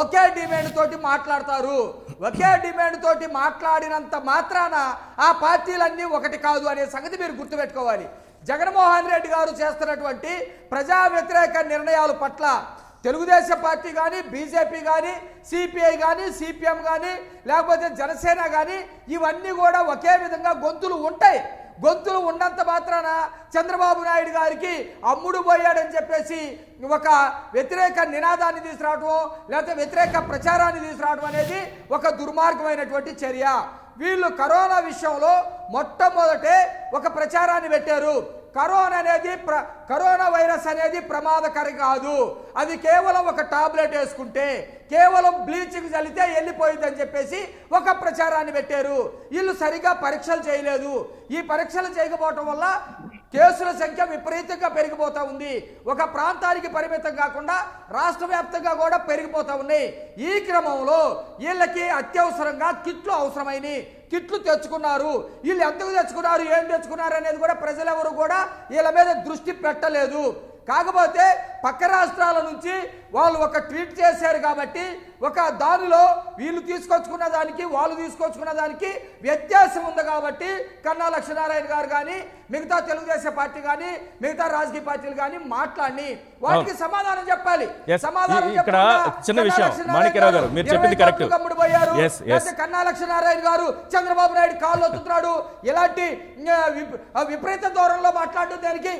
ఒకే డిమాండ్ తోటి మాట్లాడతారు. ఒకే డిమాండ్ తోటి మాట్లాడినంత మాత్రాన ఆ పార్టీలన్నీ ఒకటి కాదు అనే సంగతి మీరు గుర్తుపెట్టుకోవాలి. జగన్మోహన్ రెడ్డి గారు చేస్తున్నటువంటి ప్రజా వ్యతిరేక నిర్ణయాల పట్ల తెలుగుదేశం పార్టీ కానీ, బీజేపీ కానీ, సిపిఐ కానీ, సిపిఎం కానీ, లేకపోతే జనసేన కానీ ఇవన్నీ కూడా ఒకే విధంగా గొంతులు ఉంటాయి. గొంతులు ఉన్నంత మాత్రాన చంద్రబాబు నాయుడు గారికి అమ్ముడు పోయాడని చెప్పేసి ఒక వ్యతిరేక నినాదాన్ని తీసుకురావటం, లేకపోతే వ్యతిరేక ప్రచారాన్ని తీసుకురావడం అనేది ఒక దుర్మార్గమైనటువంటి చర్య. వీళ్ళు కరోనా విషయంలో మొట్టమొదటే ఒక ప్రచారాన్ని పెట్టారు. కరోనా వైరస్ అనేది ప్రమాదకరం కాదు, అది కేవలం ఒక టాబ్లెట్ వేసుకుంటే, కేవలం బ్లీచింగ్ చల్లితే వెళ్ళిపోయిందని చెప్పేసి ఒక ప్రచారాన్ని పెట్టారు. వీళ్ళు సరిగా పరీక్షలు చేయలేదు. ఈ పరీక్షలు చేయకపోవటం వల్ల కేసుల సంఖ్య విపరీతంగా పెరిగిపోతూ ఉంది. ఒక ప్రాంతానికి పరిమితం కాకుండా రాష్ట్ర వ్యాప్తంగా కూడా పెరిగిపోతూ ఉన్నాయి. ఈ క్రమంలో వీళ్ళకి అత్యవసరంగా కిట్లు అవసరమైనవి. కిట్లు తెచ్చుకున్నారు. వీళ్ళు ఎందుకు తెచ్చుకున్నారు, ఏం తెచ్చుకున్నారు అనేది కూడా ప్రజలెవరు కూడా వీళ్ళ మీద దృష్టి పెట్టలేదు. కాకపోతే పక్క రాష్ట్రాల నుంచి వాళ్ళు ఒక ట్వీట్ చేశారు కాబట్టి ఒక దానిలో వీళ్ళు తీసుకొచ్చుకున్న దానికి వాళ్ళు తీసుకొచ్చుకున్న దానికి వ్యత్యాసం ఉంది కాబట్టి కన్నా లక్ష్మీనారాయణ గారు కానీ, మిగతా తెలుగుదేశం పార్టీ కానీ, మిగతా రాజకీయ పార్టీలు కానీ మాట్లాడి వాటికి సమాధానం చెప్పాలి. ఇక్కడ చిన్న విషయం మాణిక్యరావు గారు మీరు చెప్పింది కరెక్ట్. కన్నా లక్ష్మీనారాయణ గారు చంద్రబాబు నాయుడు కాళ్ళు ఒత్తుతున్నాడు, ఇలాంటి విపరీత ధోరణిలో మాట్లాడడం దానికి,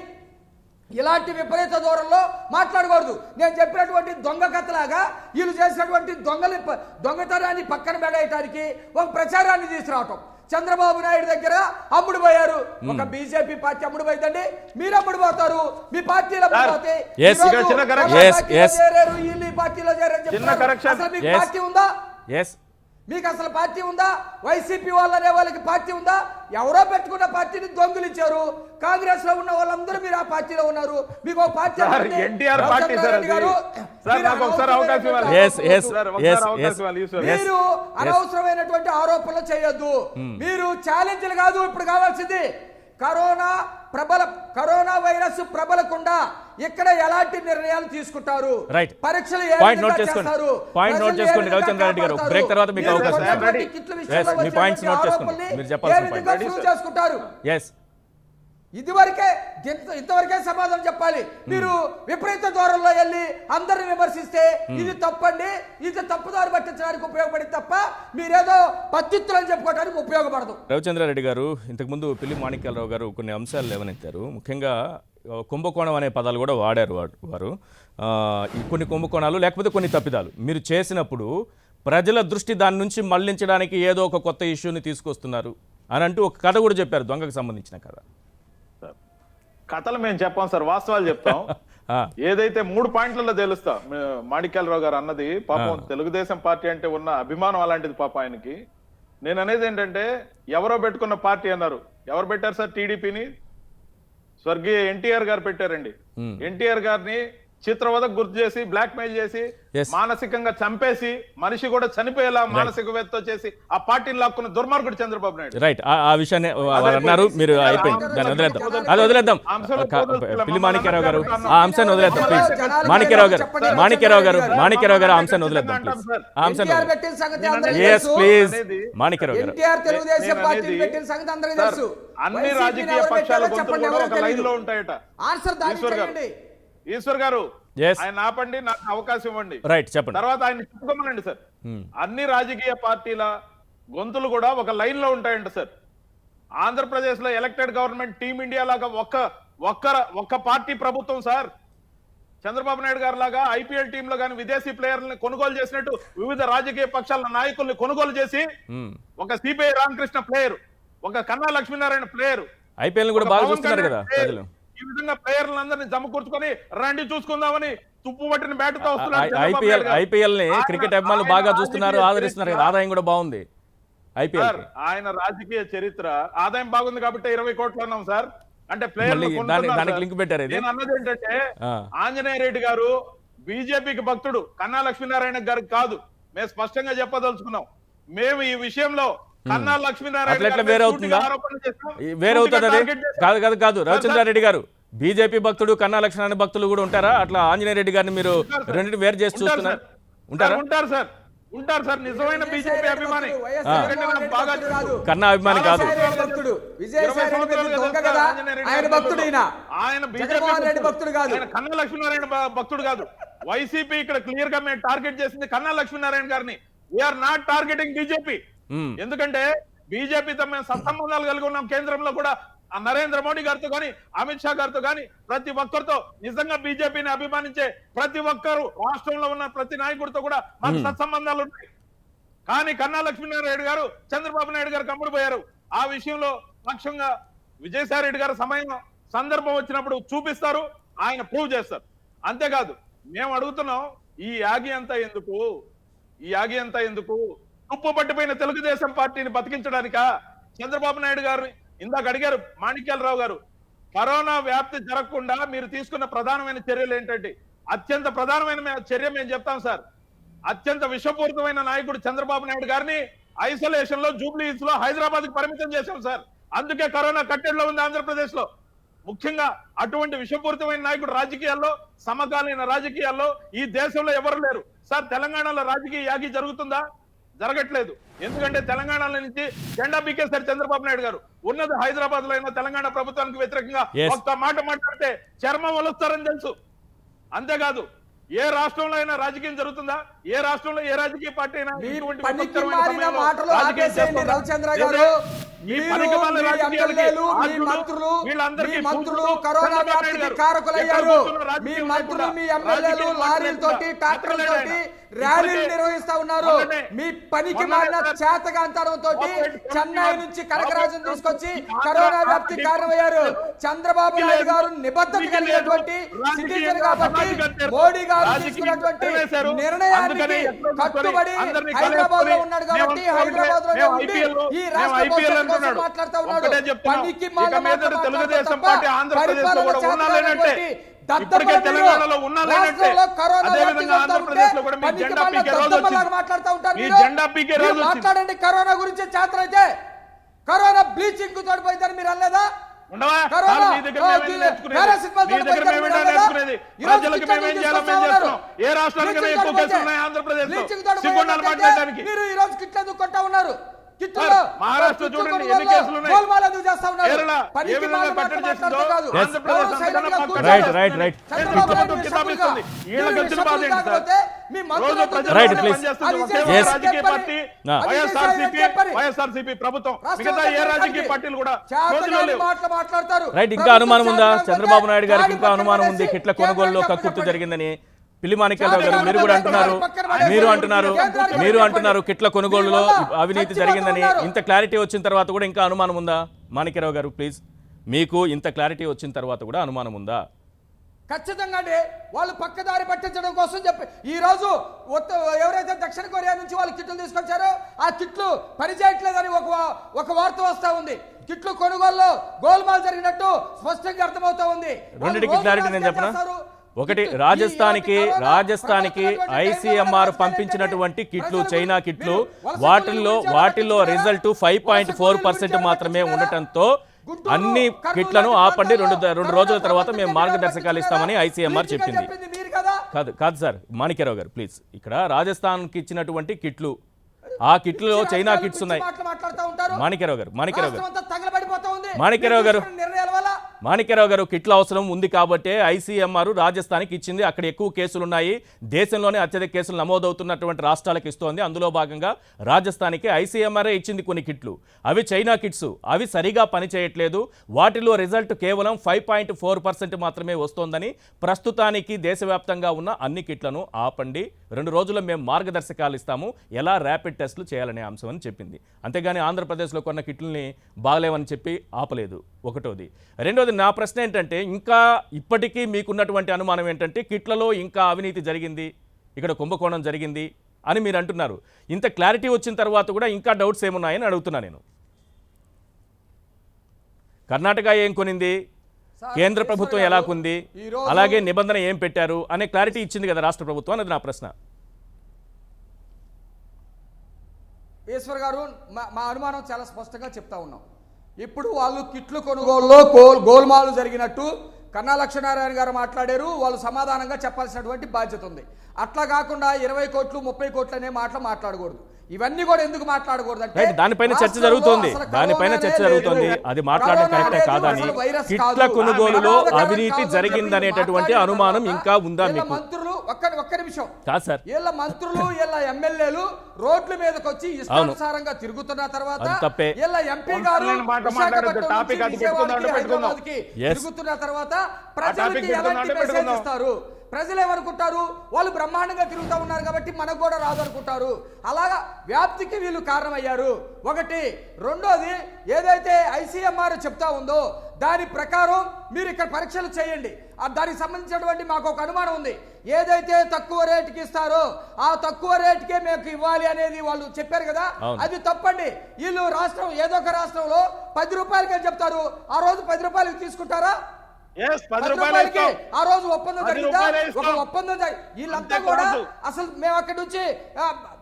ఇలాంటి విపరీత దూరంలో మాట్లాడకూడదు. నేను చెప్పినటువంటి దొంగ కథలాగా వీళ్ళు చేసినటువంటి దొంగతనాన్ని పక్కన పెడేయటానికి ఒక ప్రచారాన్ని తీసుకురావటం. చంద్రబాబు నాయుడు దగ్గర అమ్ముడు పోయారు. ఒక బీజేపీ పార్టీ అమ్ముడు పోయిందండి, మీరు అమ్ముడు పోతారు, మీ పార్టీలో పోతే చేరారు, వీళ్ళు ఈ పార్టీలో చేరారు చెప్తారు. అసలు మీకు పార్టీ ఉందా? మీకు అసలు పార్టీ ఉందా? వైసీపీ వాళ్ళనే వాళ్ళకి పార్టీ ఉందా? ఎవరో పెట్టుకున్న పార్టీని దొంగలు ఇచ్చారు. కాంగ్రెస్ లో ఉన్న వాళ్ళందరూ మీరు ఆ పార్టీలో ఉన్నారు. మీకు పార్టీ మీరు అనవసరమైనటువంటి ఆరోపణలు చేయొద్దు. మీరు ఛాలెంజ్లు కాదు ఇప్పుడు కావాల్సింది. కరోనా వైరస్ ప్రబలకుండా ఇక్కడ ఎలాంటి నిర్ణయాలు తీసుకుంటారు, పరీక్షలు చేసుకుంటారు. ఇంతవరకే సమాధానం చెప్పాలి. మీరు విపరీత దూరంలో వెళ్ళి అందరిని విమర్శిస్తే ఇది తప్పండి, ఇది తప్పుదారి పట్టించడానికి ఉపయోగపడింది తప్ప మీరేదో పత్తిత్తులు అని చెప్పుకోవడానికి ఉపయోగపడదు. రవిచంద్రారెడ్డి గారు ఇంతకుముందు పిల్లి మాణిక్యాలరావు గారు కొన్ని అంశాలు లేవనెత్తారు. ముఖ్యంగా కుంభకోణం అనే పదాలు కూడా వాడారు వారు. కొన్ని కుంభకోణాలు లేకపోతే కొన్ని తప్పిదాలు మీరు చేసినప్పుడు ప్రజల దృష్టి దాని నుంచి మళ్లించడానికి ఏదో ఒక కొత్త ఇష్యూని తీసుకొస్తున్నారు అని అంటూ ఒక కథ కూడా చెప్పారు, దొంగకు సంబంధించిన కథ. కథలు మేము చెప్పాం సార్, వాస్తవాలు చెప్తాం. ఏదైతే 3 పాయింట్లలో తెలుస్తా మాణిక్యాలరావు గారు అన్నది పాపం తెలుగుదేశం పార్టీ అంటే ఉన్న అభిమానం అలాంటిది పాప ఆయనకి. నేను అనేది ఏంటంటే ఎవరో పెట్టుకున్న పార్టీ అన్నారు. ఎవరు పెట్టారు సార్? టీడీపీని స్వర్గీయ ఎన్టీఆర్ గారు పెట్టారండి. ఎన్టీఆర్ గారిని చిత్రవదకు గుర్తు చేసి బ్లాక్ మెయిల్ చేసి మానసికంగా చంపేసి మనిషి కూడా చనిపోయేలా మానసిక వేత్తో చేసి ఆ పార్టీని లాక్కున్న దుర్మార్గుడు చంద్రబాబు నాయుడు. రైట్, ఆ విషయాన్ని అన్నారు మీరు. అయిపోయింది, దాన్ని వదిలేద్దాం, అది వదిలేద్దాం. పిల్లి మాణిక్యరావు గారు ఆ అంశాన్ని వదిలేద్దాం ప్లీజ్. మాణిక్యరావు గారు ఆ అంశాన్ని వదిలేద్దాం ప్లీజ్. ఆ అంశాన్ని ఎస్ ప్లీజ్. మాణిక్యరావు గారు అన్ని రాజకీయ పక్షాల గొంతులు కూడా ఒక లైన్ లో ఉంటాయట. ఈశ్వర్ గారు ఆయన ఆపండి, నాకు అవకాశం ఇవ్వండి. రైట్, చెప్పండి. తర్వాత ఆయన చెప్పుకోమనండి సార్. అన్ని రాజకీయ పార్టీల గొంతులు కూడా ఒక లైన్ లో ఉంటాయంట సార్. ఆంధ్రప్రదేశ్ లో ఎలక్టెడ్ గవర్నమెంట్ టీమ్ ఇండియా లాగా ఒక్క పార్టీ ప్రభుత్వం సార్. చంద్రబాబు నాయుడు గారు లాగా ఐపీఎల్ టీమ్ లో కానీ విదేశీ ప్లేయర్లని కొనుగోలు చేసినట్టు వివిధ రాజకీయ పక్షాల నాయకుల్ని కొనుగోలు చేసి ఒక సిపిఐ రామకృష్ణ ప్లేయర్, ఒక కన్నా లక్ష్మీనారాయణ ప్లేయర్, ఐపీఎల్ కూడా బాగా చూస్తున్నారు కదా ప్రజలు. ఈ విధంగా ప్లేయర్లందరినీ జమకూర్చుకొని రండి చూసుకుందామని తుప్పు పట్టిన బ్యాట్తో వస్తున్నారు. ఐపీఎల్ ని క్రికెట్ అభిమానులు బాగా చూస్తున్నారు, ఆదరిస్తున్నారు కదా. ఆదాయం కూడా బాగుంది ఐపీఎల్. ఆయన రాజకీయ చరిత్ర ఆదాయం బాగుంది కాబట్టి 20 కోట్లు అన్నాం సార్. అంటే ప్లేయర్లు దానికి లింక్ పెట్టారు. నేను అన్నది ఏంటంటే ఆంజనేయ రెడ్డి గారు బీజేపీకి భక్తుడు, కన్నా లక్ష్మీనారాయణ గారికి కాదు. మేము స్పష్టంగా చెప్పదలుచుకున్నాం. మేము ఈ విషయంలో కన్నా లక్ష్మీనారాయణ వేరవుతుందా? వేరవుతుంది అది కాదు. రవిచంద్రారెడ్డి గారు బీజేపీ భక్తుడు, కన్నా లక్ష్మీనారాయణ భక్తులు కూడా ఉంటారా? అట్లా ఆంజనేయ రెడ్డి గారిని మీరు రెండింటి వేరు చేసి చూస్తున్నారు. ఉంటారు సార్. నిజమైన బీజేపీ అభిమాని, కన్నా అభిమాని కాదు. ఆయన బీజేపీ భక్తుడు కాదు, కన్నా లక్ష్మీనారాయణ భక్తుడు కాదు. వైసీపీ ఇక్కడ క్లియర్ గా మేము టార్గెట్ చేసింది కన్నా లక్ష్మీనారాయణ గారిని. We're not targeting BJP. ఎందుకంటే బీజేపీతో మేము సత్సంబంధాలు కలిగి ఉన్నాం. కేంద్రంలో కూడా నరేంద్ర మోడీ గారితో కానీ అమిత్ షా గారితో కానీ ప్రతి ఒక్కరితో, నిజంగా బీజేపీని అభిమానించే ప్రతి ఒక్కరు, రాష్ట్రంలో ఉన్న ప్రతి నాయకుడితో కూడా మాకు సత్సంబంధాలు ఉన్నాయి. కానీ కన్నా లక్ష్మీనారాయణ గారు చంద్రబాబు నాయుడు గారు కమ్ముడిపోయారు. ఆ విషయంలో పక్షంగా విజయసాయి రెడ్డి గారు సందర్భం వచ్చినప్పుడు చూపిస్తారు, ఆయన ప్రూవ్ చేస్తారు. అంతేకాదు మేము అడుగుతున్నాం, ఈ యాగి అంతా ఎందుకు? ఉప్పు పట్టిపోయిన తెలుగుదేశం పార్టీని బతికించడానికా? చంద్రబాబు నాయుడు గారు ఇందాక అడిగారు మాణిక్యాలరావు గారు, కరోనా వ్యాప్తి జరగకుండా మీరు తీసుకున్న ప్రధానమైన చర్యలు ఏంటంటే, అత్యంత ప్రధానమైన చర్య మేము చెప్తాం సార్. అత్యంత విషపూరితమైన నాయకుడు చంద్రబాబు నాయుడు గారిని ఐసోలేషన్ లో, జూబ్లీ హిల్స్ లో, హైదరాబాద్ కు పరిమితం చేశాం సార్. అందుకే కరోనా కట్టడిలో ఉంది ఆంధ్రప్రదేశ్ లో. ముఖ్యంగా అటువంటి విషపూరితమైన నాయకుడు రాజకీయాల్లో, సమకాలీన రాజకీయాల్లో ఈ దేశంలో ఎవరు లేరు సార్. తెలంగాణలో రాజకీయ యాగి జరుగుతుందా? జరగట్లేదు. ఎందుకంటే తెలంగాణలో నుంచి జెండా పీకేశారు చంద్రబాబు నాయుడు గారు. ఉన్నది హైదరాబాద్ లో అయినా తెలంగాణ ప్రభుత్వానికి వ్యతిరేకంగా ఒక్క మాట మాట్లాడితే చర్మం వలుస్తారని తెలుసు. అంతేకాదు ఏ రాష్ట్రంలో అయినా రాజకీయం జరుగుతుందా? ఏ రాష్ట్రంలో ఏ రాజకీయ పార్టీ అయినా ర్యాలీలు నిర్వహిస్తా ఉన్నారు. మీ పనికి మాలిన చేతగాంతరంతో చెన్నై నుంచి కనకరాజును తీసుకొచ్చి కరోనా వ్యాప్తి కారణమయ్యారు. చంద్రబాబు నాయుడు గారు నిబద్ధత కలిగినటువంటి సిటిజన్ కాబట్టి మోడీ గారు తీసుకున్నటువంటి నిర్ణయానికి కట్టుబడి హైదరాబాద్ లో ఉన్నాడు కాబట్టి హైదరాబాద్ లోనే ఉండి ఈ రాష్ట్ర భవిష్యత్తు కోసం మాట్లాడుతూ ఉన్నాడు. పనికి మాలిన పరిపాలన చేతగానటువంటి తెలంగాణలో మాట్లాడండి. కరోనా గురించి చేతనైతే కరోనా బ్లీచింగ్ కు తోడిపోయిందని మీరు అనలేదా? మీరు ఈ రోజు కిట్లు ఎందుకు కొంటా ఉన్నారు? మహారాష్ట్ర చూడండి ఎన్ని కేసులు ఉన్నాయి. వైఎస్ఆర్సీపీ ప్రభుత్వం, మిగతా ఏ రాజకీయ పార్టీలు కూడా మాట్లాడతారు. రైట్, ఇంకా అనుమానం ఉందా చంద్రబాబు నాయుడు గారికి? ఇంకా అనుమానం ఉంది కిట్ల కొనుగోలులో కక్కుర్తి జరిగిందని. పిల్లి మాణిక్యాలరావు గారు మీరు అంటున్నారు కిట్ల కొనుగోలులో అవినీతి జరిగిందని. ఇంత క్లారిటీ వచ్చిన తర్వాత కూడా ఇంకా అనుమానం ఉందా? మాణిక్యాలరావు గారు ప్లీజ్, మీకు ఇంత క్లారిటీ వచ్చిన తర్వాత కూడా అనుమానం ఉందా? ఖచ్చితంగా అండి వాళ్ళు పక్కదారి పట్టించడం కోసం చెప్పి ఈ రోజు ఎవరైతే దక్షిణ కొరియా నుంచి వాళ్ళు కిట్లు తీసుకొచ్చారో ఆ కిట్లు పనిచేయట్లేదని ఒక వార్త వస్తా ఉంది. కిట్లు కొనుగోలులో గోల్మాల్ జరిగినట్టు స్పష్టంగా అర్థమవుతా ఉంది. రెండింటికి క్లారిటీ నేను చెప్పనా? ఒకటి, రాజస్థాన్కి ఐసీఎంఆర్ పంపించినటువంటి కిట్లు, చైనా కిట్లు, వాటిల్లో రిజల్ట్ 5.4% మాత్రమే ఉండటంతో అన్ని కిట్లను ఆపండి, రెండు రోజుల తర్వాత మేము మార్గదర్శకాలు ఇస్తామని ఐసీఎంఆర్ చెప్పింది. కాదు సార్, మాణిక్యరావు గారు ప్లీజ్, ఇక్కడ రాజస్థాన్కి ఇచ్చినటువంటి కిట్లు, ఆ కిట్లో చైనా కిట్స్ ఉన్నాయి. మాణిక్యరావు గారు కిట్ల అవసరం ఉంది కాబట్టి ఐసీఎంఆర్ రాజస్థాన్కి ఇచ్చింది. అక్కడ ఎక్కువ కేసులు ఉన్నాయి, దేశంలోనే అత్యధిక కేసులు నమోదవుతున్నటువంటి రాష్ట్రాలకు ఇస్తోంది. అందులో భాగంగా రాజస్థాన్కి ఐసీఎంఆర్ ఇచ్చింది కొన్ని కిట్లు. అవి చైనా కిట్స్, అవి సరిగా పనిచేయట్లేదు. వాటిలో రిజల్ట్ కేవలం 5.4% మాత్రమే వస్తోందని, ప్రస్తుతానికి దేశవ్యాప్తంగా ఉన్న అన్ని కిట్లను ఆపండి, 2 రోజుల్లో మేము మార్గదర్శకాలు ఇస్తాము ఎలా ర్యాపిడ్ టెస్టులు చేయాలనే అంశం అని చెప్పింది. అంతేగాని ఆంధ్రప్రదేశ్లో కొన్న కిట్లని బాగలేవని చెప్పి ఆపలేదు. ఒకటోది. రెండోది, నా ప్రశ్న ఏంటంటే, ఇంకా ఇప్పటికీ మీకున్నటువంటి అనుమానం ఏంటంటే కిట్లలో ఇంకా అవినీతి జరిగింది, ఇక్కడ కుంభకోణం జరిగింది అని మీరు అంటున్నారు. ఇంత క్లారిటీ వచ్చిన తర్వాత కూడా ఇంకా డౌట్స్ ఏమున్నాయని అడుగుతున్నా నేను. కర్ణాటక ఏం కొనింది, కేంద్ర ప్రభుత్వం ఎలా కొంది, అలాగే నిబంధన ఏం పెట్టారు అనే క్లారిటీ ఇచ్చింది కదా రాష్ట్ర ప్రభుత్వం అనేది నా ప్రశ్న. ఈశ్వర్ గారు, మా అనుమానం చాలా స్పష్టంగా చెప్తా ఉన్నాం. ఇప్పుడు వాళ్ళు కిట్లు కొనుగోలులో గోల్మాలు జరిగినట్టు కన్నా లక్ష్మీనారాయణ గారు మాట్లాడారు. వాళ్ళు సమాధానంగా చెప్పాల్సినటువంటి బాధ్యత ఉంది. అట్లా కాకుండా 20 కోట్లు 30 కోట్లు అనే మాటలు మాట్లాడకూడదు. ఇవన్నీ కూడా ఎందుకు మాట్లాడకూడదు అంటే దానిపైన చర్చ జరుగుతోంది, అది మాట్లాడడం కరెక్టే కాదని. కిట్ల కొనుగోలులో అవినీతి జరిగిందనేటటువంటి అనుమానం ఇంకా ఉందా మీకు? మంత్రులు ఒక్క నిమిషం కాదు సార్, వీళ్ళ మంత్రులు వీళ్ళ ఎమ్మెల్యేలు రోడ్ల మీదకి వచ్చి ఇష్టానుసారంగా తిరుగుతున్న తర్వాత వీళ్ళ ఎంపీ గారు తిరుగుతున్న తర్వాత ప్రజలకి ఎలాంటి మెసేజ్ ఇస్తారు? ప్రజలు ఏమనుకుంటారు? వాళ్ళు బ్రహ్మాండంగా తిరుగుతూ ఉన్నారు కాబట్టి మనకు కూడా రాదు అనుకుంటారు. అలాగా వ్యాప్తికి వీళ్ళు కారణమయ్యారు. ఒకటి. రెండోది, ఏదైతే ఐసీఎంఆర్ చెప్తా ఉందో దాని ప్రకారం మీరు ఇక్కడ పరీక్షలు చేయండి. దానికి సంబంధించినటువంటి మాకు ఒక అనుమానం ఉంది. ఏదైతే తక్కువ రేటుకి ఇస్తారో ఆ తక్కువ రేటుకే మీకు ఇవ్వాలి అనేది వాళ్ళు చెప్పారు కదా, అది తప్పండి. వీళ్ళు రాష్ట్రం ఏదో ఒక రాష్ట్రంలో 10 రూపాయలకే చెప్తారు, ఆ రోజు 10 రూపాయలకి తీసుకుంటారా? 10 రూపాయలకి ఆ రోజు ఒప్పందం జరిగిందా? ఒక ఒప్పందం వీళ్ళంతా కూడా అసలు మేము అక్కడి నుంచి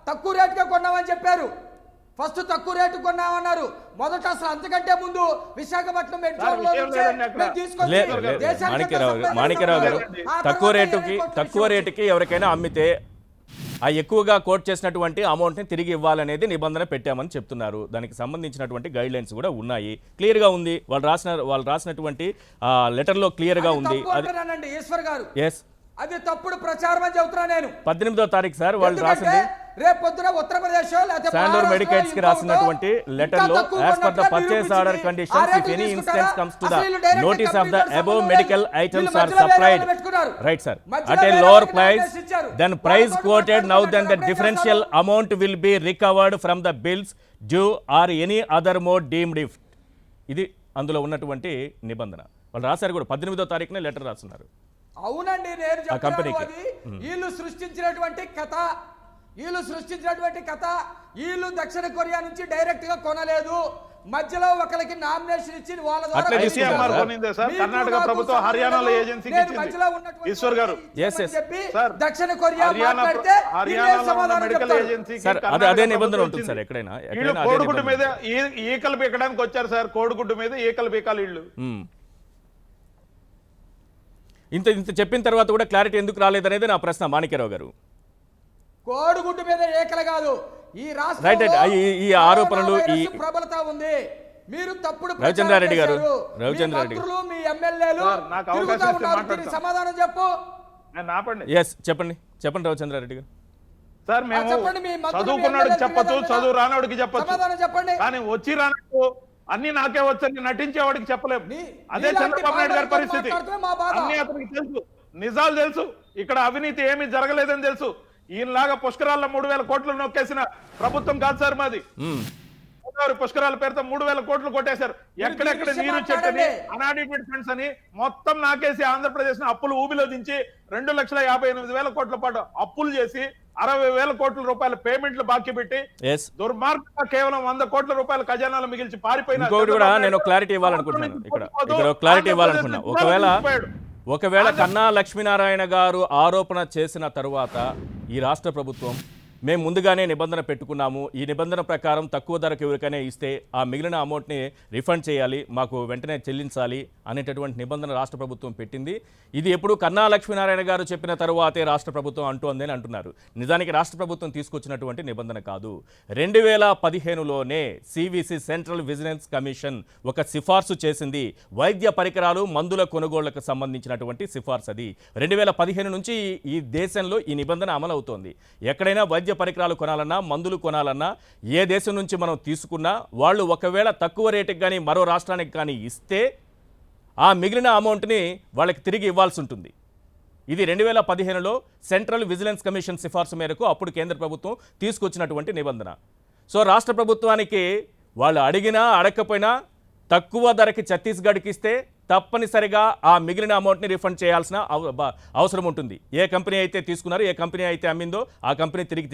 తక్కువ రేటుగా కొన్నామని చెప్పారు. ఫస్ట్ తక్కువ రేటు కొన్నామన్నారు. మొదట అసలు అంతకంటే ముందు విశాఖపట్నం మాణిక్యరావు గారు, తక్కువ రేటుకి ఎవరికైనా అమ్మితే ఆ ఎక్కువగా కోట్ చేసినటువంటి అమౌంట్ని తిరిగి ఇవ్వాలనేది నిబంధన పెట్టామని చెప్తున్నారు. దానికి సంబంధించినటువంటి గైడ్ లైన్స్ కూడా ఉన్నాయి, క్లియర్గా ఉంది. వాళ్ళు రాసినటువంటి లెటర్లో క్లియర్గా ఉంది. ఈశ్వర్ గారు, అది తప్పుడు ప్రచారం అని చెబుతున్నా నేను. 18వ తారీఖు సార్ వాళ్ళు రాసింది. రేపు పొద్దున ఉత్తరప్రదేశ్ శాండూర్ మెడికేట్స్ కి రాసినటువంటి లెటర్ లో as per the purchase order conditions if any instance comes to the notice of the above medical items are supplied right sir at a lower price then price quoted now then the differential amount will be recovered from the bills due or any other mode deemed if. ఇది అందులో ఉన్నటువంటి నిబంధన. వాళ్ళు రాశారు కూడా 18వ తారీఖునే letter రాస్తున్నారు. అవునండి, నేను చెప్తున్నాను. వీళ్ళు సృష్టించినటువంటి కథ వీళ్ళు దక్షిణ కొరియా నుంచి డైరెక్ట్ గా కొనలేదు. మధ్యలో ఒకరికి నామినేషన్ ఇచ్చి వాళ్ళ కర్ణాటక ప్రభుత్వం హర్యానాలో ఏజెన్సీకి ఇచ్చింది. ఈశ్వర్ గారు, దక్షిణ కొరియా మాట్లాడితే మెడికల్ ఏజెన్సీ అదే నిబంధన ఉంటుంది సార్. ఎక్కడైనా కోడిగుడ్డు మీద ఈకలు పీకడానికి వచ్చారు సార్. కోడిగుడ్డు మీద ఈకలు పీకాలి వీళ్ళు. ఇంత చెప్పిన తర్వాత కూడా క్లారిటీ ఎందుకు రాలేదనేది నా ప్రశ్న. మాణిక్యరావు గారు, కోడిగుడ్డు మీద ఏకలు కాదు, ఈ ఈ ఆరోపణలు ప్రబలత ఉంది. మీరు తప్పుడు రవిచంద్రారెడ్డి గారు, మీ ఎమ్మెల్యేలు సమాధానం చెప్పు. చెప్పండి రవిచంద్రారెడ్డి గారు. సార్ మేము చదువుకున్నాడికి చెప్పచ్చు, చదువు రానోడికి చెప్పచ్చు, చెప్పండి. కానీ వచ్చి రానట్టు అన్ని నాకే వచ్చని నటించేవాడికి చెప్పలేము. అదే చంద్రబాబు నాయుడు గారి పరిస్థితి. అన్ని అతనికి తెలుసు, నిజాలు తెలుసు, ఇక్కడ అవినీతి ఏమీ జరగలేదని తెలుసు. ఈయనలాగా పుష్కరాల్లో 3000 కోట్లు నొక్కేసిన ప్రభుత్వం కాదు సార్ మాది. గోదావరి పుష్కరాల పేరుతో 3,000 కోట్లు కొట్టేశారు. ఎక్కడెక్కడ నీరు చెట్టని అనాడిటెడ్ ఫండ్స్ అని మొత్తం నాకేసి ఆంధ్రప్రదేశ్ అప్పులు ఊబిలో దించి 2,58,000 కోట్ల పాటు అప్పులు చేసి 60,000 కోట్ల రూపాయల పేమెంట్లు బాకీ పెట్టి దుర్మార్గంగా కేవలం 100 కోట్ల రూపాయల ఖజానాలు మిగిల్చి పారిపోయిన ఇంకొకటి కూడా నేను క్లారిటీ ఇవ్వాలనుకుంటున్నాను. ఇక్కడ క్లారిటీ ఇవ్వాలనుకున్నా. ఒకవేళ కన్నా లక్ష్మీనారాయణ గారు ఆరోపణ చేసిన తరువాత ఈ రాష్ట్ర ప్రభుత్వం మేము ముందుగానే నిబంధన పెట్టుకున్నాము, ఈ నిబంధన ప్రకారం తక్కువ ధరకు ఎవరికైనా ఇస్తే ఆ మిగిలిన అమౌంట్ని రిఫండ్ చేయాలి, మాకు వెంటనే చెల్లించాలి అనేటటువంటి నిబంధన రాష్ట్ర ప్రభుత్వం పెట్టింది. ఇది ఎప్పుడు కన్నా లక్ష్మీనారాయణ గారు చెప్పిన తరువాతే రాష్ట్ర ప్రభుత్వం అంటోంది అని అంటున్నారు. నిజానికి రాష్ట్ర ప్రభుత్వం తీసుకొచ్చినటువంటి నిబంధన కాదు. 2015లోనే సివిసి సెంట్రల్ విజిలెన్స్ కమిషన్ ఒక సిఫార్సు చేసింది. వైద్య పరికరాలు మందుల కొనుగోళ్లకు సంబంధించినటువంటి సిఫార్సు అది. 2015 నుంచి ఈ దేశంలో ఈ నిబంధన అమలు అవుతోంది. ఎక్కడైనా వైద్య పరికరాలు కొనాలన్నా, మందులు కొనాలన్నా, ఏ దేశం నుంచి మనం తీసుకున్నా వాళ్ళు ఒకవేళ తక్కువ రేటుకి కానీ మరో రాష్ట్రానికి కానీ ఇస్తే ఆ మిగిలిన అమౌంట్ని వాళ్ళకి తిరిగి ఇవ్వాల్సి ఉంటుంది. ఇది 2015లో సెంట్రల్ విజిలెన్స్ కమిషన్ సిఫార్సు మేరకు అప్పుడు కేంద్ర ప్రభుత్వం తీసుకొచ్చినటువంటి నిబంధన. సో రాష్ట్ర ప్రభుత్వానికి వాళ్ళు అడిగినా అడగకపోయినా తక్కువ ధరకి ఛత్తీస్గఢ్కి ఇస్తే తప్పనిసరిగా ఆ మిగిలిన అమౌంట్ని రిఫండ్ చేయాల్సిన అవసరం ఉంటుంది. ఏ కంపెనీ అయితే తీసుకున్నారో, ఏ కంపెనీ అయితే అమ్మిందో ఆ కంపెనీ తిరిగి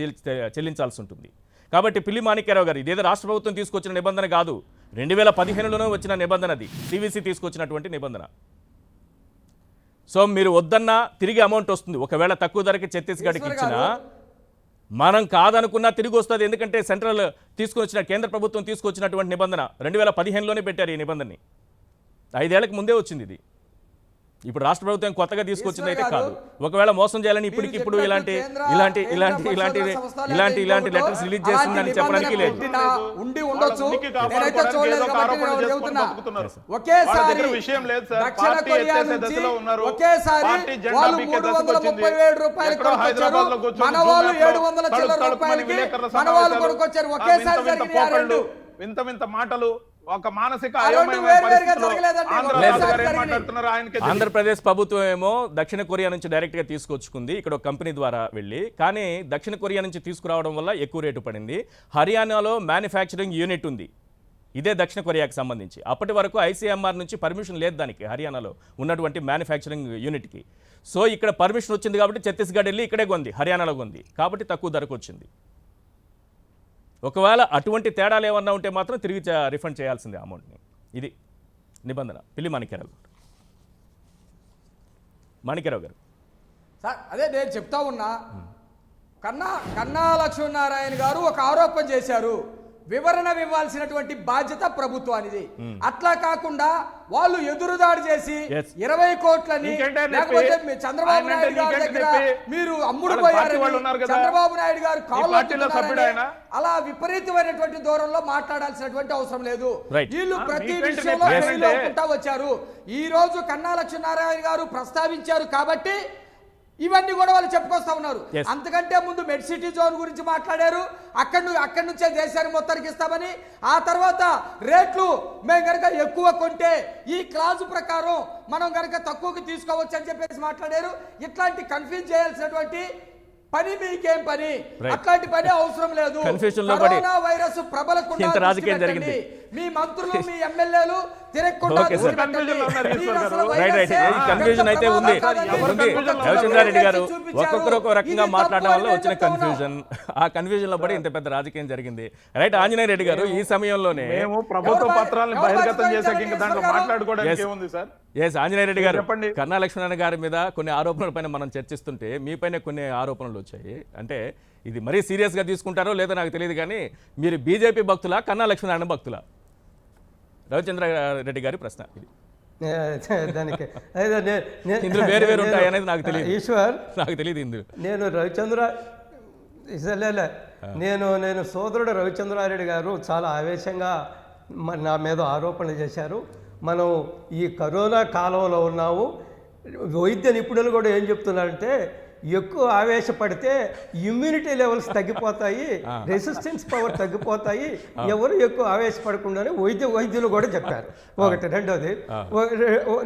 చెల్లించాల్సి ఉంటుంది. కాబట్టి పిల్లి మాణిక్యరావు గారు, ఇదేదో రాష్ట్ర ప్రభుత్వం తీసుకొచ్చిన నిబంధన కాదు, 2015లోనే వచ్చిన నిబంధన, అది సివిసి తీసుకొచ్చినటువంటి నిబంధన. సో మీరు వద్దన్నా తిరిగి అమౌంట్ వస్తుంది. ఒకవేళ తక్కువ ధరకి ఛత్తీస్గఢ్కి ఇచ్చినా మనం కాదనుకున్నా తిరిగి వస్తుంది. ఎందుకంటే సెంట్రల్ తీసుకొచ్చిన కేంద్ర ప్రభుత్వం తీసుకొచ్చినటువంటి నిబంధన 2015లోనే పెట్టారు ఈ నిబంధనని. 5 ఏళ్లకు ముందే వచ్చింది ఇది. ఇప్పుడు రాష్ట్ర ప్రభుత్వం కొత్తగా తీసుకొచ్చింది అయితే కాదు. ఒకవేళ మోసం చేయాలని ఇప్పటికిప్పుడు ఇలాంటి లెటర్స్ రిలీజ్ చేస్తుందని చెప్పడానికి లేదు. ఉండి ఉండొచ్చు, నేనైతే చూడలేదు కాబట్టి నేను చెబుతున్నా. ఒకేసారి దక్షిణ కొరియా నుంచి ఒకేసారి వాళ్ళు 337 రూపాయలు కొనుక్కొచ్చారు, మన వాళ్ళు 700 చిల్లర రూపాయలకి మన వాళ్ళు కొనుక్కొచ్చారు. ఒకేసారి జరిగినాయి ఆ రెండు. వింత మాటలు, ఒక మానసిక ఆంధ్రప్రదేశ్ ప్రభుత్వం ఏమో దక్షిణ కొరియా నుంచి డైరెక్ట్ గా తీసుకొచ్చుకుంది, ఇక్కడ ఒక కంపెనీ ద్వారా వెళ్ళి. కానీ దక్షిణ కొరియా నుంచి తీసుకురావడం వల్ల ఎక్కువ రేటు పడింది. హర్యానాలో మ్యానుఫ్యాక్చరింగ్ యూనిట్ ఉంది, ఇదే దక్షిణ కొరియాకి సంబంధించి. అప్పటి వరకు ఐసీఎంఆర్ నుంచి పర్మిషన్ లేదు దానికి, హర్యానాలో ఉన్నటువంటి మ్యానుఫ్యాక్చరింగ్ యూనిట్కి. సో ఇక్కడ పర్మిషన్ వచ్చింది కాబట్టి ఛత్తీస్గఢ్ వెళ్ళి ఇక్కడే కొంది, హర్యానాలో కొంది, కాబట్టి తక్కువ ధరకు వచ్చింది. ఒకవేళ అటువంటి తేడాలు ఏమన్నా ఉంటే మాత్రం తిరిగి రిఫండ్ చేయాల్సిందే అమౌంట్ని. ఇది నిబంధన. పిల్లి మాణిక్యరావు గారు. సార్ అదే నేను చెప్తా ఉన్నా, కన్నా లక్ష్మీనారాయణ గారు ఒక ఆరోపణ చేశారు, వివరణ ఇవ్వాల్సినటువంటి బాధ్యత ప్రభుత్వానిది. అట్లా కాకుండా వాళ్ళు ఎదురుదాడి చేసి 20 కోట్లని, లేకపోతే చంద్రబాబు నాయుడు గారి దగ్గర మీరు అమ్ముడు పోయారని చంద్రబాబు నాయుడు గారు కాళ్ళు అలా విపరీతమైనటువంటి దూరంలో మాట్లాడాల్సినటువంటి అవసరం లేదు. వీళ్ళు ప్రతి విషయంలో ఫెయిల్ అవుకుంటా వచ్చారు. ఈ రోజు కన్నా లక్ష్మీనారాయణ గారు ప్రస్తావించారు కాబట్టి ఇవన్నీ కూడా వాళ్ళు చెప్పుకొస్తా ఉన్నారు. అంతకంటే ముందు మెడ్ సిటీ జోన్ గురించి మాట్లాడారు, అక్కడి నుంచే దేశాన్ని మొత్తానికి ఇస్తామని. ఆ తర్వాత రేట్లు మేము కనుక ఎక్కువ కొంటే ఈ క్లాజు ప్రకారం మనం కనుక తక్కువకి తీసుకోవచ్చు అని చెప్పేసి మాట్లాడారు. ఇట్లాంటి కన్ఫ్యూజ్ చేయాల్సినటువంటి పని మీకేం పని? అట్లాంటి పని అవసరం లేదు. కరోనా వైరస్ ప్రబలకుండా రాజకీయం జరిగింది. మీ మంత్రులు, మీ ఎమ్మెల్యేలు తిరగకుండా కన్ఫ్యూజన్ అయితే ఉంది. రవిచంద్రారెడ్డి గారు ఒక్కొక్కరు ఒక రకంగా మాట్లాడడం వల్ల వచ్చిన కన్ఫ్యూజన్, ఆ కన్ఫ్యూజన్ లో పడి ఇంత పెద్ద రాజకీయం జరిగింది. రైట్, ఆంజనేయ రెడ్డి గారు, ఈ సమయంలోనే ప్రభుత్వ పత్రాలను బహిర్గతం చేశాక ఇంకా దాంట్లో మాట్లాడుకోవడానికి ఏముంది సార్? ఎస్, ఆంజనేయ రెడ్డి గారు, కన్నా లక్ష్మీనారాయణ గారి మీద కొన్ని ఆరోపణల పైన మనం చర్చిస్తుంటే మీపైన కొన్ని ఆరోపణలు వచ్చాయి. అంటే ఇది మరీ సీరియస్గా తీసుకుంటారో లేదో నాకు తెలియదు, కానీ మీరు బీజేపీ భక్తులా, కన్నా లక్ష్మీనారాయణ భక్తులా? రవిచంద్రారెడ్డి గారి ప్రశ్న ఇది. దానికి ఇందులో వేరు వేరు ఉంటాయి అనేది నాకు తెలియదు. ఈశ్వర్, నాకు తెలియదు ఇందులో. నేను నేను సోదరుడు రవిచంద్రారెడ్డి గారు చాలా ఆవేశంగా నా మీద ఆరోపణలు చేశారు. మనం ఈ కరోనా కాలంలో ఉన్నాము. వైద్య నిపుణులు కూడా ఏం చెప్తున్నారంటే, ఎక్కువ ఆవేశపడితే ఇమ్యూనిటీ లెవెల్స్ తగ్గిపోతాయి, రెసిస్టెన్స్ పవర్ తగ్గిపోతాయి, ఎవరు ఎక్కువ ఆవేశపడకుండానే వైద్యులు కూడా చెప్పారు. ఒకటి. రెండోది,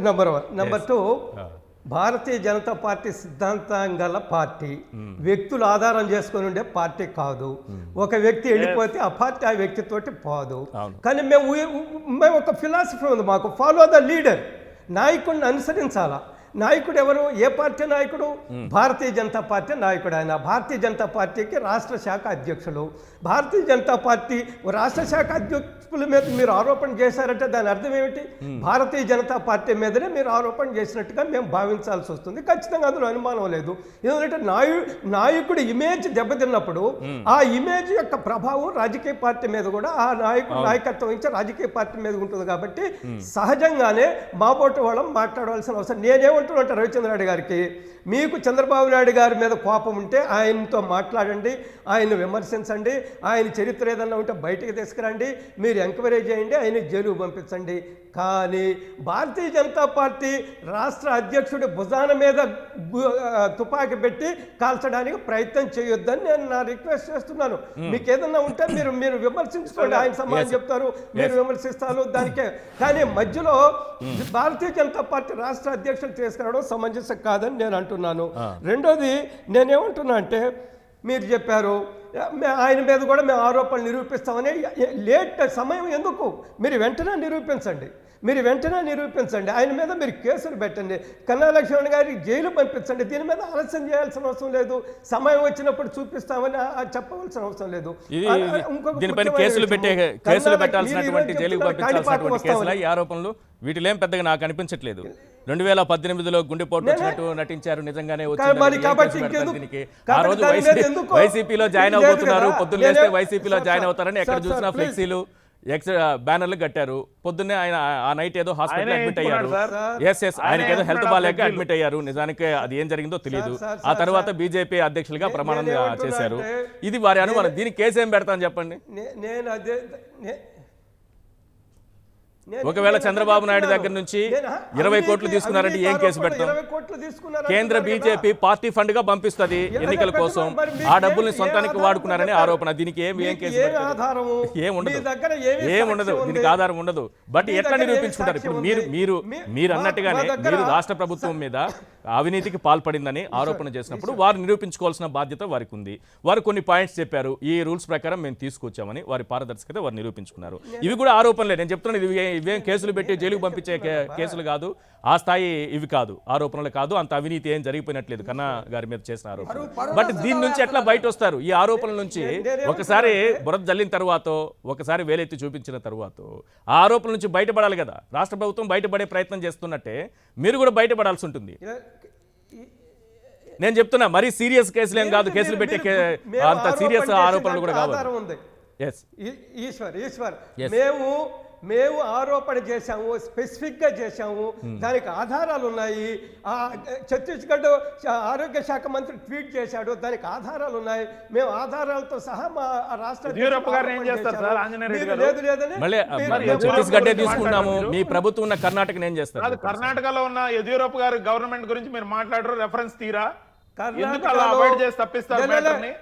number 1. Number 2, Bharatiya Janata party సిద్ధాంతం గల పార్టీ, వ్యక్తులు ఆధారం చేసుకొని ఉండే పార్టీ కాదు. ఒక వ్యక్తి వెళ్ళిపోతే ఆ పార్టీ ఆ వ్యక్తితోటి పోదు. కానీ మేము ఒక ఫిలాసఫీ ఉంది మాకు, ఫాలో ద లీడర్, నాయకుడిని అనుసరించాలా. నాయకుడు ఎవరు? ఏ పార్టీ నాయకుడు? భారతీయ జనతా పార్టీ నాయకుడు. ఆయన భారతీయ జనతా పార్టీకి రాష్ట్ర శాఖ అధ్యక్షులు. భారతీయ జనతా పార్టీ రాష్ట్ర శాఖ అధ్యక్షుల మీద మీరు ఆరోపణ చేశారంటే దాని అర్థం ఏమిటి? భారతీయ జనతా పార్టీ మీదనే మీరు ఆరోపణ చేసినట్టుగా మేము భావించాల్సి వస్తుంది. ఖచ్చితంగా అందులో అనుమానం లేదు. ఎందుకంటే నాయకుడి ఇమేజ్ దెబ్బతిన్నప్పుడు ఆ ఇమేజ్ యొక్క ప్రభావం రాజకీయ పార్టీ మీద కూడా ఆ నాయకుడు నాయకత్వం ఇచ్చే రాజకీయ పార్టీ మీద ఉంటుంది. కాబట్టి సహజంగానే మాబోటి వాళ్ళం మాట్లాడవలసిన అవసరం. నేనేమంటున్నా రవిచంద్రారెడ్డి గారికి, మీకు చంద్రబాబు నాయుడు గారి మీద కోపం ఉంటే ఆయనతో మాట్లాడండి, ఆయన విమర్శించండి, ఆయన చరిత్ర ఏదన్నా ఉంటే బయటికి తీసుకురండి, మీరు ఎంక్వైరీ చేయండి, ఆయన జైలుకు పంపించండి. కానీ భారతీయ జనతా పార్టీ రాష్ట్ర అధ్యక్షుడి భుజాన మీద తుపాకీ పెట్టి కాల్చడానికి ప్రయత్నం చేయొద్దని నేను నా రిక్వెస్ట్ చేస్తున్నాను. మీకు ఏదన్నా ఉంటే మీరు విమర్శించుకోండి, ఆయన సమాధానం చెప్తారు, మీరు విమర్శిస్తారు దానికే. కానీ మధ్యలో భారతీయ జనతా పార్టీ రాష్ట్ర అధ్యక్షుడు తీసుకురావడం సమంజసం కాదని నేను అంటున్నాను. రెండోది నేనేమంటున్నా అంటే, మీరు చెప్పారు ఆయన మీద కూడా మేము ఆరోపణలు నిరూపిస్తామని. లేట్ సమయం ఎందుకు? మీరు వెంటనే నిరూపించండి. ఆయన మీద మీరు కేసులు పెట్టండి, కన్నా లక్ష్మణ్ గారికి జైలు పంపించండి. దీని మీద ఆలస్యం చేయాల్సిన అవసరం లేదు. సమయం వచ్చినప్పుడు చూపిస్తామని చెప్పవలసిన అవసరం లేదు. ఈ ఆరోపణలు వీటిలేం పెద్దగా నాకు అనిపించట్లేదు. 2018లో గుండెపోటు వచ్చినట్టు నటించారు, నిజంగానే ఆ రోజు వైసీపీలో జాయిన్ అవబోతున్నారు, పొద్దున్న లేస్తే వైసీపీలో జాయిన్ అవుతారని ఎక్కడ చూసినా ఫ్లెక్సీలు బ్యానర్లు కట్టారు. పొద్దున్నే ఆయన ఆ నైట్ ఏదో హాస్పిటల్ అడ్మిట్ అయ్యారు. ఆయనకి ఏదో హెల్త్ బాగాలేక అడ్మిట్ అయ్యారు. నిజానికి అది ఏం జరిగిందో తెలియదు. ఆ తర్వాత బీజేపీ అధ్యక్షులుగా ప్రమాణం చేశారు. ఇది వారి అనుమానం. దీనికి కేసు ఏం పెడతాను చెప్పండి. ఒకవేళ చంద్రబాబు నాయుడు దగ్గర నుంచి 20 కోట్లు తీసుకున్నారంటే ఏం కేసు పెడతాం? కేంద్ర బీజేపీ పార్టీ ఫండ్ గా పంపిస్తుంది ఎన్నికల కోసం, ఆ డబ్బుల్ని సొంతానికి వాడుకున్నారని ఆరోపణ. దీనికి ఏం కేసు ఏముండదు, దీనికి ఆధారం ఉండదు. బట్ ఎట్లా నిరూపించుకుంటారు? ఇప్పుడు మీరు అన్నట్టుగానే మీరు రాష్ట్ర ప్రభుత్వం మీద అవినీతికి పాల్పడిందని ఆరోపణ చేసినప్పుడు వారు నిరూపించుకోవాల్సిన బాధ్యత వారికి ఉంది. వారు కొన్ని పాయింట్స్ చెప్పారు, ఈ రూల్స్ ప్రకారం మేము తీసుకొచ్చామని వారి పారదర్శకత వారు నిరూపించుకున్నారు. ఇవి కూడా ఆరోపణలే. నేను చెప్తున్నాను, ఇవేం కేసులు పెట్టి జైలుకు పంపించే కేసులు కాదు, ఆ స్థాయి ఇవి కాదు, ఆరోపణలు కాదు, అంత అవినీతి ఏం జరిగిపోయినట్లేదు కన్నా గారి మీద చేసిన ఆరోపణలు. బట్ దీని నుంచి ఎట్లా బయట వస్తారు? ఈ ఆరోపణల నుంచి ఒకసారి బురద జల్లిన తర్వాత, ఒకసారి వేలెత్తి చూపించిన తర్వాత ఆ ఆరోపణల నుంచి బయటపడాలి కదా. రాష్ట్ర ప్రభుత్వం బయటపడే ప్రయత్నం చేస్తున్నట్టే మీరు కూడా బయటపడాల్సి ఉంటుంది. నేను చెప్తున్నా, మరీ సీరియస్ కేసులు ఏం కాదు, కేసులు పెట్టే అంత సీరియస్ ఆరోపణలు కూడా కాదు. మేము ఆరోపణ చేశాము, స్పెసిఫిక్గా చేశాము, దానికి ఆధారాలు ఉన్నాయి. ఛత్తీస్గఢ్ ఆరోగ్య శాఖ మంత్రి ట్వీట్ చేశాడు, దానికి ఆధారాలు ఉన్నాయి. మేము ఆధారాలతో సహా మా రాష్ట్ర ఛత్తీస్గఢ్ తీసుకున్నాము. మీ ప్రభుత్వం ఉన్న కర్ణాటక ఏం చేస్తారు? కర్ణాటకలో ఉన్న యడ్యూరప్ప గారి గవర్నమెంట్ గురించి మీరు మాట్లాడరు, రెఫరెన్స్ తీరా? అవాయిడ్ చేసి తప్పిస్తారు.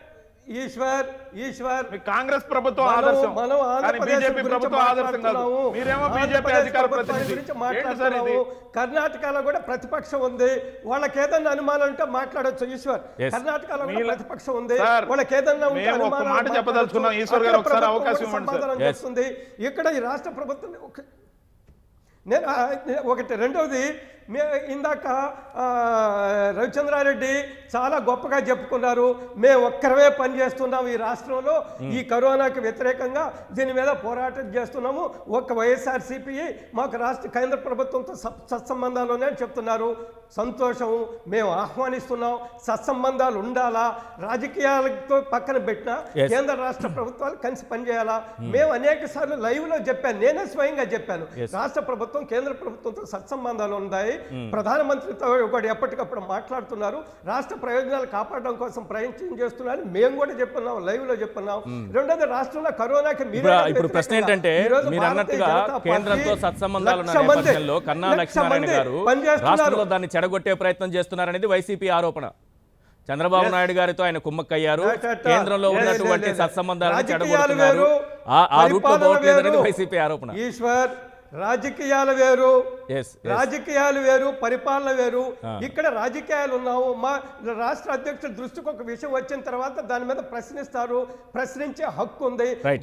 ఈశ్వర్ కాంగ్రెస్ ప్రభుత్వం ఆదర్శం, బీజేపీ ప్రభుత్వం ఆదర్శం కాదు. మీరేమో బీజేపీ అధికార ప్రతినిధి. కర్ణాటకలో కూడా ప్రతిపక్షం ఉంది, వాళ్ళకి ఏదన్నా అనుమానం ఉంటే మాట్లాడొచ్చు. ఈశ్వర్, కర్ణాటకలో కూడా ప్రతిపక్షం ఉంది, వాళ్ళకి ఏదన్నా ఉంటే మాట చెప్పదలుచుకున్నాం. ఈశ్వర్ గారు ఒకసారి అవకాశం ఇవ్వండి. ఇక్కడ ఈ రాష్ట్ర ప్రభుత్వం నేను ఒకటి. రెండవది, ఇందాక రవిచంద్రారెడ్డి చాలా గొప్పగా చెప్పుకున్నారు, మేము ఒక్కరమే పనిచేస్తున్నాం ఈ రాష్ట్రంలో, ఈ కరోనాకి వ్యతిరేకంగా దీని మీద పోరాటం చేస్తున్నాము, ఒక్క వైఎస్ఆర్సీపీ మాకు కేంద్ర ప్రభుత్వంతో సత్సంబంధాలు ఉన్నాయని చెప్తున్నారు. సంతోషం, మేము ఆహ్వానిస్తున్నాం. సత్సంబంధాలు ఉండాలా, రాజకీయాలతో పక్కన పెట్టినా కేంద్ర రాష్ట్ర ప్రభుత్వాలు కలిసి పనిచేయాలా. మేము అనేక సార్లు లైవ్లో చెప్పాను, నేనే స్వయంగా చెప్పాను, రాష్ట్ర ప్రభుత్వం కేంద్ర ప్రభుత్వంతో సత్సంబంధాలు ఉన్నాయి, ప్రధానమంత్రితో ఒకటి ఎప్పటికప్పుడు మాట్లాడుతున్నారు, రాష్ట్ర ప్రయోజనాలు కాపాడడం కోసం ప్రయత్నం చేస్తున్నారు, మేము కూడా చెప్పున్నాం, లైవ్ లో చెప్పున్నాం. రెండోది, రాష్ట్రంలో కరోనాకి ఇప్పుడు ప్రశ్న ఏంటంటే, మీరు అన్నట్టుగా కేంద్రంతో సత్సంబంధాలు ఉన్న నేపథ్యంలో కన్నా లక్ష్మీనారాయణ గారు రాష్ట్రంలో దాన్ని చెడగొట్టే ప్రయత్నం చేస్తున్నారనేది వైసీపీ ఆరోపణ. చంద్రబాబు నాయుడు గారితో ఆయన కుమ్మక్కయ్యారు, కేంద్రంలో ఉన్నటువంటి సత్సంబంధాలను చెడగొడుతున్నారు, ఆ రూట్లో పోవట్లేదు అనేది వైసీపీ ఆరోపణ. రాజకీయాలు వేరు, Yes, yes. రాజకీయాలు వేరు, పరిపాలన వేరు. ఇక్కడ రాజకీయాలు ఉన్నాము. మా రాష్ట్ర అధ్యక్షుల దృష్టికి ఒక విషయం వచ్చిన తర్వాత దాని మీద ప్రశ్నిస్తారు, ప్రశ్నించే హక్కు ఉంది. Right.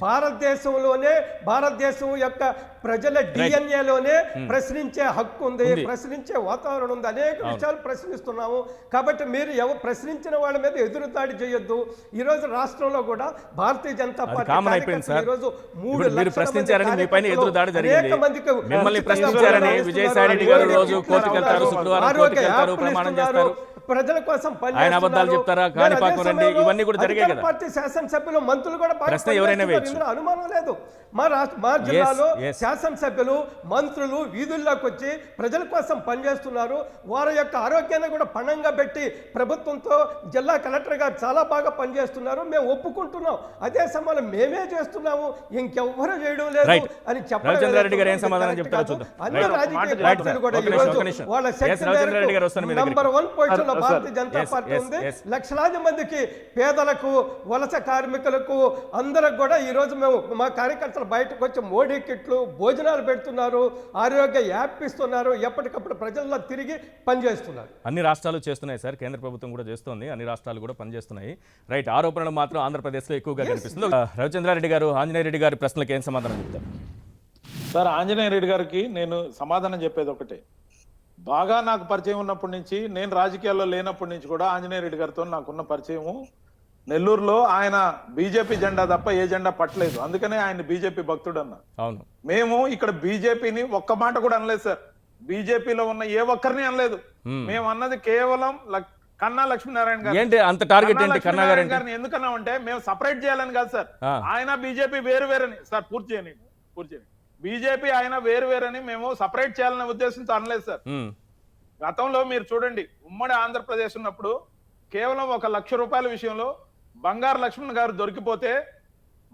భారతదేశం యొక్క ప్రజల డిఎన్ఏలోనే ప్రశ్నించే హక్కు ఉంది, ప్రశ్నించే వాతావరణం ఉంది. అనేక విషయాలు ప్రశ్నిస్తున్నాము. కాబట్టి మీరు ప్రశ్నించిన వాళ్ళ మీద ఎదురుదాడి చేయొద్దు. ఈ రోజు రాష్ట్రంలో కూడా భారతీయ జనతా పార్టీ కామన్ అయిపోయింది సార్. ఈ రోజు ఇప్పుడు మీరు ప్రశ్నించారని మీ పైన ఎదురుదాడి జరిగింది. మిమ్మల్ని ప్రశ్నించారని విజయసాయి రెడ్డి గారు రోజు కోర్టుకు వెళ్తారు, శుక్రవారం కోర్టుకు వెళ్తారు, ప్రమాణం చేస్తారు. ప్రజల కోసం ఆయన అబద్ధాలు చెప్తారా, కాణిపాకం రండి, ఇవన్నీ కూడా జరిగాయి కదా. పార్టీ శాసనసభ్యులు, మంత్రులు కూడా ప్రశ్న ఎవరైనా వేయొచ్చు. ఇందులో అనుమానం లేదు. మా జిల్లాలో శాసనసభ్యులు, మంత్రులు వీధుల్లోకి వచ్చి ప్రజల కోసం పనిచేస్తున్నారు. వారి యొక్క ఆరోగ్యాన్ని కూడా పణంగా పెట్టి ప్రభుత్వంతో జిల్లా కలెక్టర్ గారు చాలా బాగా పనిచేస్తున్నారు. మేము ఒప్పుకుంటున్నాం. అదే సమయంలో మేమే చేస్తున్నాము, ఇంకెవ్వరూ చేయడం లేదు అని రవిచంద్రారెడ్డి గారు ఏం సమాధానం చెప్తారో చూద్దాం. అన్ని రాజకీయ పార్టీలు కూడా ఈ రోజు వాళ్ళ శక్తి నంబర్ 1 పొజిషన్ లో భారతీయ జనతా పార్టీ ఉంది. లక్షలాది మందికి, పేదలకు, వలస కార్మికులకు అందరికి కూడా ఈ రోజు మేము మా కార్యకర్తలు బయటకు వచ్చి మోడీ కిట్లు, భోజనాలు పెడుతున్నారు, ఆరోగ్య యాప్ ఇస్తున్నారు, ఎప్పటికప్పుడు ప్రజల్లో తిరిగి పనిచేస్తున్నారు. అన్ని రాష్ట్రాలు చేస్తున్నాయి సార్, కేంద్ర ప్రభుత్వం కూడా చేస్తోంది, అన్ని రాష్ట్రాలు కూడా పనిచేస్తున్నాయి. రైట్, ఆరోపణలు మాత్రం ఆంధ్రప్రదేశ్లో ఎక్కువగా కనిపిస్తుంది. రవిచంద్రారెడ్డి గారు, ఆంజనేయ రెడ్డి గారి ప్రశ్నలకు ఏం సమాధానం చెప్తారు సార్? ఆంజనేయ రెడ్డి గారికి నేను సమాధానం చెప్పేది ఒకటే. బాగా నాకు పరిచయం ఉన్నప్పటి నుంచి, నేను రాజకీయాల్లో లేనప్పటి నుంచి కూడా ఆంజనేయ రెడ్డి గారితో నాకున్న పరిచయము. నెల్లూరులో ఆయన బీజేపీ జెండా తప్ప ఏ జెండా పట్టలేదు, అందుకనే ఆయన బీజేపీ భక్తుడు అన్న. అవును, మేము ఇక్కడ బీజేపీని ఒక్క మాట కూడా అనలేదు సార్. బీజేపీలో ఉన్న ఏ ఒక్కరిని అనలేదు. మేము అన్నది కేవలం కన్నా లక్ష్మీనారాయణ గారు. ఏంటి అంత టార్గెట్ ఏంటి కన్నా గారిని ఎందుకన్నామంటే, మేము సపరేట్ చేయాలని కాదు సార్. ఆయన బీజేపీ వేరు వేరని సార్, పూర్తి చేయండి. బీజేపీ ఆయన వేరు వేరని మేము సపరేట్ చేయాలనే ఉద్దేశంతో అనలేదు సార్. గతంలో మీరు చూడండి, ఉమ్మడి ఆంధ్రప్రదేశ్ ఉన్నప్పుడు కేవలం 1 లక్ష రూపాయల విషయంలో బంగారు లక్ష్మణ్ గారు దొరికిపోతే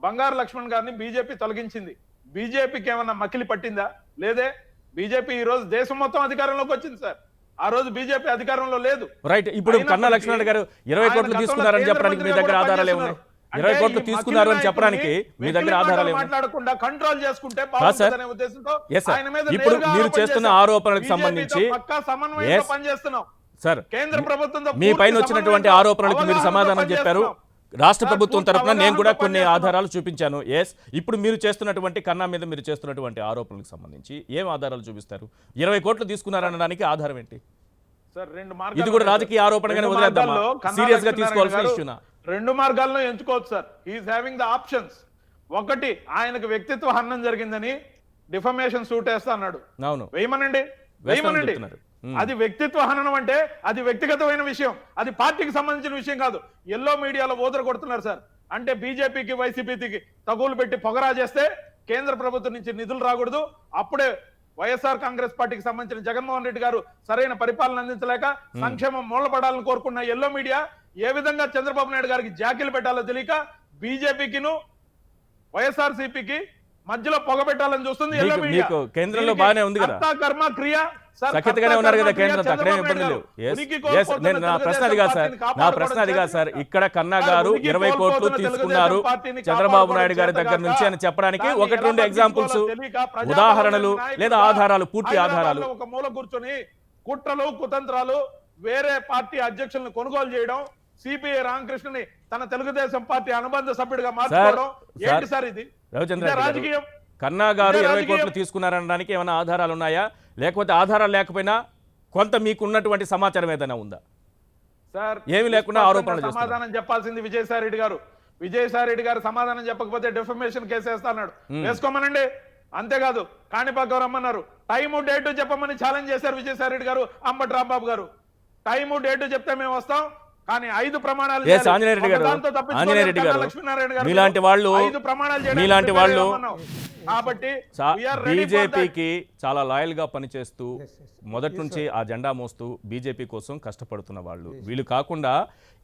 బంగారు లక్ష్మణ్ గారిని బీజేపీ తొలగించింది. బీజేపీకి ఏమన్నా మకిలి పట్టిందా? లేదే. బీజేపీ ఈ రోజు దేశం మొత్తం అధికారంలోకి వచ్చింది సార్. ఆ రోజు బీజేపీ అధికారంలో లేదు. రైట్, ఇప్పుడు కన్నా లక్ష్మణ్ గారు 20 కోట్లు తీసుకున్నారని చెప్పడానికి మీ దగ్గర ఆధారాలు ఏమున్నాయి? 20 కోట్లు తీసుకున్నారు అని చెప్పడానికి మీ దగ్గర ఆధారాలు మాట్లాడకుండా కంట్రోల్ చేసుకుంటే ఉద్దేశంతో ఇప్పుడు మీరు చేస్తున్న ఆరోపణలకు సంబంధించి పనిచేస్తున్నాం సార్. కేంద్ర ప్రభుత్వంతో మీ పైన వచ్చినటువంటి ఆరోపణలకు మీరు సమాధానం చెప్పారు. రాష్ట్ర ప్రభుత్వం తరఫున నేను కూడా కొన్ని ఆధారాలు చూపించాను. ఎస్, ఇప్పుడు మీరు చేస్తున్నటువంటి కన్నా మీద మీరు చేస్తున్నటువంటి ఆరోపణలకు సంబంధించి ఏం ఆధారాలు చూపిస్తారు? 20 కోట్లు తీసుకున్నారనడానికి ఆధారం ఏంటి? ఇది కూడా రాజకీయ ఆరోపణగానే వదిలేద్దామా? సీరియస్ గా తీసుకోవాల్సిన ఇష్యూనా? 2 మార్గాల్లో ఎంచుకోవచ్చు sir. He is having the options. ఒకటి, ఆయనకు వ్యక్తిత్వ హననం జరిగిందని డిఫమేషన్ సూట్ వేస్తా అన్నాడు. అవును, వేయమనండి. అది వ్యక్తిత్వ హననం అంటే అది వ్యక్తిగతమైన విషయం, అది పార్టీకి సంబంధించిన విషయం కాదు. ఎల్లో మీడియాలో ఓదర కొడుతున్నారు సార్. అంటే బీజేపీకి, వైసీపీకి తగులు పెట్టి పొగరా చేస్తే కేంద్ర ప్రభుత్వం నుంచి నిధులు రాకూడదు. అప్పుడే వైఎస్ఆర్ కాంగ్రెస్ పార్టీకి సంబంధించిన జగన్మోహన్ రెడ్డి గారు సరైన పరిపాలన అందించలేక సంక్షేమం మూలపడాలని కోరుకున్న ఎల్లో మీడియా ఏ విధంగా చంద్రబాబు నాయుడు గారికి జాకీలు పెట్టాలో తెలియక బీజేపీకిను వైఎస్ఆర్సీపీకి మధ్యలో పొగ పెట్టాలని చూస్తుంది ఎల్లో మీడియా. కేంద్రంలో బాగానే ఉంది కదా, కర్మ క్రియ సఖ్యతగానే ఉన్నారు కదా కేంద్రంతో, అక్కడే ఇబ్బంది లేవు. నా ప్రశ్న అది కాదు సార్. ఇక్కడ కన్నా గారు 20 కోట్లు తీసుకున్నారు చంద్రబాబు నాయుడు గారి దగ్గర నుంచి అని చెప్పడానికి 1-2 ఎగ్జాంపుల్స్, ఉదాహరణలు లేదా ఆధారాలు, పూర్తి ఆధారాలు. ఒక మూల కూర్చొని కుట్రలు, కుతంత్రాలు, వేరే పార్టీ అధ్యక్షులను కొనుగోలు చేయడం, సిపిఐ రామకృష్ణని తన తెలుగుదేశం పార్టీ అనుబంధ సభ్యుడిగా మార్చుకోవడం ఏంటి సార్ ఇది? రాజకీయం. కన్నా గారు 20 కోట్లు తీసుకున్నారనడానికి ఏమైనా ఆధారాలు ఉన్నాయా? లేకపోతే ఆధారాలు లేకపోయినా కొంత మీకు ఉన్నటువంటి సమాచారం ఏదైనా ఉందా? సార్, ఏమి లేకుండా ఆరోపణలు సమాధానం చెప్పాల్సింది విజయసాయి రెడ్డి గారు. విజయసాయి రెడ్డి గారు సమాధానం చెప్పకపోతే డిఫమేషన్ కేసు వేస్తాడు. వేసుకోమనండి. అంతేకాదు, కాణిపాకం రమ్మన్నారు, టైము డేటు చెప్పమని ఛాలెంజ్ చేశారు విజయసాయి రెడ్డి గారు, అంబటి రాంబాబు గారు. టైము డేటు చెప్తే మేము వస్తాం, కానీ 5 ప్రమాణాలు ఆంజనేయ రెడ్డి గారు మీలాంటి వాళ్ళు కాబట్టి బీజేపీకి చాలా లాయల్ గా పనిచేస్తూ మొదటి నుంచి ఆ జెండా మోస్తూ బీజేపీ కోసం కష్టపడుతున్న వాళ్ళు. వీళ్ళు కాకుండా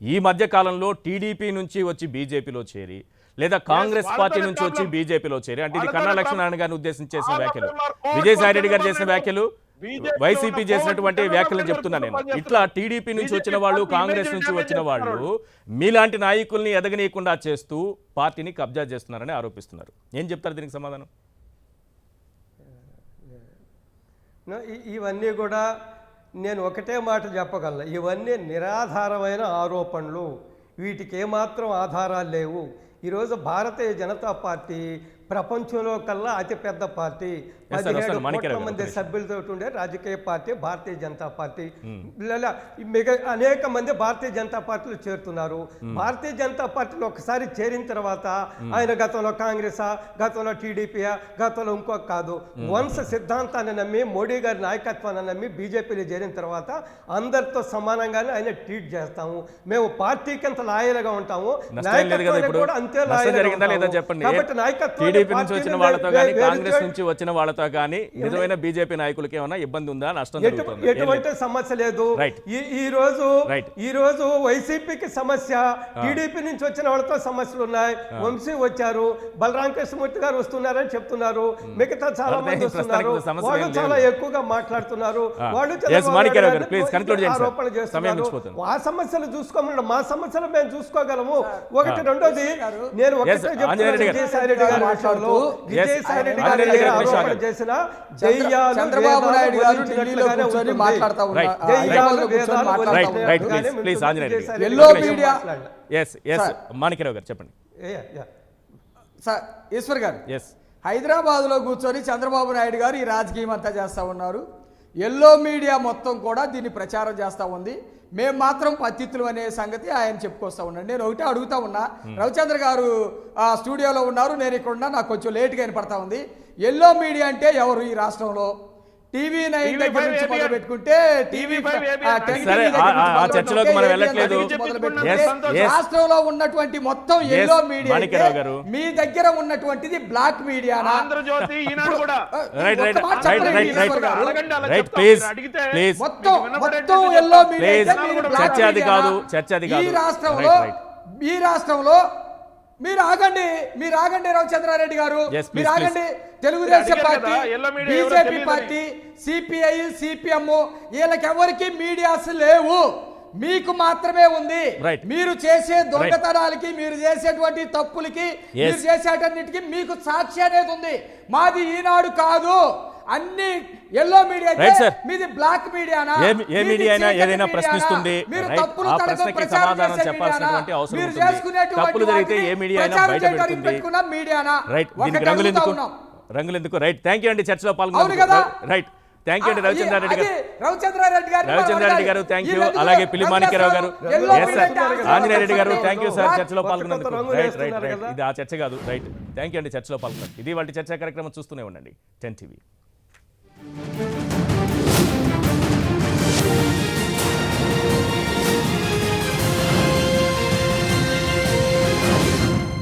ఈ మధ్య కాలంలో టీడీపీ నుంచి వచ్చి బీజేపీలో చేరి లేదా కాంగ్రెస్ పార్టీ నుంచి వచ్చి బీజేపీలో చేరి, అంటే ఇది కన్నా లక్ష్మీనారాయణ గారిని ఉద్దేశించి చేసిన వ్యాఖ్యలు, విజయసాయి రెడ్డి గారు చేసిన వ్యాఖ్యలు, వైసీపీ చేసినటువంటి వ్యాఖ్యలను చెప్తున్నా నేను. ఇట్లా టీడీపీ నుంచి వచ్చిన వాళ్ళు, కాంగ్రెస్ నుంచి వచ్చిన వాళ్ళు మీలాంటి నాయకుల్ని ఎదగనీయకుండా చేస్తూ పార్టీని కబ్జా చేస్తున్నారని ఆరోపిస్తున్నారు. ఏం చెప్తారు దీనికి సమాధానం? ఇవన్నీ కూడా నేను ఒకటే మాట చెప్పగలను, ఇవన్నీ నిరాధారమైన ఆరోపణలు, వీటికి ఏమాత్రం ఆధారాలు లేవు. ఈరోజు భారతీయ జనతా పార్టీ ప్రపంచంలో కల్లా అతిపెద్ద పార్టీ, 17 కోట్ల మంది సభ్యులతో ఉండే రాజకీయ పార్టీ భారతీయ జనతా పార్టీ. అనేక మంది భారతీయ జనతా పార్టీలో చేరుతున్నారు. భారతీయ జనతా పార్టీలో ఒకసారి చేరిన తర్వాత ఆయన గతంలో కాంగ్రెసా, గతంలో టీడీపీయా, గతంలో ఇంకొక కాదు, వంశ సిద్ధాంతాన్ని నమ్మి మోడీ గారి నాయకత్వాన్ని నమ్మి బీజేపీలో చేరిన తర్వాత అందరితో సమానంగానే ఆయన ట్రీట్ చేస్తాము. మేము పార్టీకి అంత లాయల్గా ఉంటాము, నాయకత్వానికి కూడా అంతే లాయల్గా ఉంటాము. కాబట్టి నాయకత్వం టీడీపీ నుంచి వచ్చిన వాళ్ళతో కానీ కాంగ్రెస్ నుంచి వచ్చిన వాళ్ళతో కానీ నిజమైన బీజేపీ నాయకులకి ఏమైనా ఇబ్బంది ఉందా, నష్టం జరుగుతుందా? ఎటువంటి సమస్య లేదు. ఈ రోజు వైసీపీకి సమస్య, టీడీపీ నుంచి వచ్చిన వాళ్ళతో సమస్యలు ఉన్నాయి. వంశీ వచ్చారు, బలరాం కృష్ణమూర్తి గారు వస్తున్నారని చెప్తున్నారు, మిగతా చాలా మంది వస్తున్నారు, వాళ్ళు చాలా ఎక్కువగా మాట్లాడుతున్నారు, వాళ్ళు ఆరోపణలు చేస్తున్నారు. ఆ సమస్యలు చూసుకోమన్నాడు, మా సమస్యలు మేము చూసుకోగలము. ఒకటి రెండోది నేను ఒకటే చెప్తున్నాను, విజయసాయి రెడ్డి గారి విషయంలో విజయసాయి రెడ్డి గారి ఆరోపణ చేసిన చంద్రబాబు నాయుడు గారు ఢిల్లీలో కూర్చొని మాట్లాడుతూ ఎల్లో మీడియా. మాణిక్యరావు గారు చెప్పండి. ఈశ్వర్ గారు, హైదరాబాద్ లో కూర్చొని చంద్రబాబు నాయుడు గారు ఈ రాజకీయం అంతా చేస్తా ఉన్నారు. ఎల్లో మీడియా మొత్తం కూడా దీన్ని ప్రచారం చేస్తూ ఉంది. మేము మాత్రం పత్తిత్తులు అనే సంగతి ఆయన చెప్పుకొస్తా ఉన్నాడు. నేను ఒకటే అడుగుతా ఉన్నా, రవిచంద్ర గారు ఆ స్టూడియోలో ఉన్నారు, నేను ఇక్కడ ఉన్నా, నాకు కొంచెం లేట్గా వినపడతా ఉంది. ఎల్లో మీడియా అంటే ఎవరు ఈ రాష్ట్రంలో? టీవీ 9 దగ్గర నుంచి మొదలు పెట్టుకుంటే రాష్ట్రంలో ఉన్నటువంటి మొత్తం ఎల్లో మీడియా, మీ దగ్గర ఉన్నటువంటిది బ్లాక్ మీడియా. మొత్తం ఎల్లో మీడియా ఈ రాష్ట్రంలో మీరు ఆగండి రవిచంద్రారెడ్డి గారు, మీరు ఆగండి. Telugu Desam party, BJP party, CPI, CPM వీళ్ళకెవరికి మీడియాస్ లేవు, మీకు మాత్రమే ఉంది. మీరు చేసే దొంగతనాలకి, మీరు చేసేటువంటి తప్పులకి, మీరు చేసేటన్నిటికీ మీకు సాక్షి అనేది ఉంది. మాది ఈనాడు కాదు, అన్ని ఎల్లో మీడియా. మీది బ్లాక్ మీడియానా? ఏ మీడియా అయినా ఏదైనా ప్రశ్నిస్తుంది, ఆ ప్రశ్నకి సమాధానం చెప్పాల్సినటువంటి అవసరం ఉంటుంది. తప్పులు జరిగితే ఏ మీడియా అయినా బయట పెడుతుంది. రైట్, దీనికి రంగులెందుకు. రైట్, థ్యాంక్ యూ అండి చర్చలో పాల్గొన్నారు. రైట్, థ్యాంక్ యూ అండి రవిచంద్రారెడ్డి గారు, థ్యాంక్ యూ. అలాగే పిల్లి మాణిక్యరావు గారు, ఆంజనేయ రెడ్డి గారు, థ్యాంక్ యూ సార్ చర్చలో పాల్గొన్నందుకు. రైట్, ఇది ఆ చర్చ కాదు. రైట్, థ్యాంక్ యూ అండి చర్చలో పాల్గొన్నారు. ఇది వాటి చర్చా కార్యక్రమం చూస్తూనే ఉండండి 10 TV.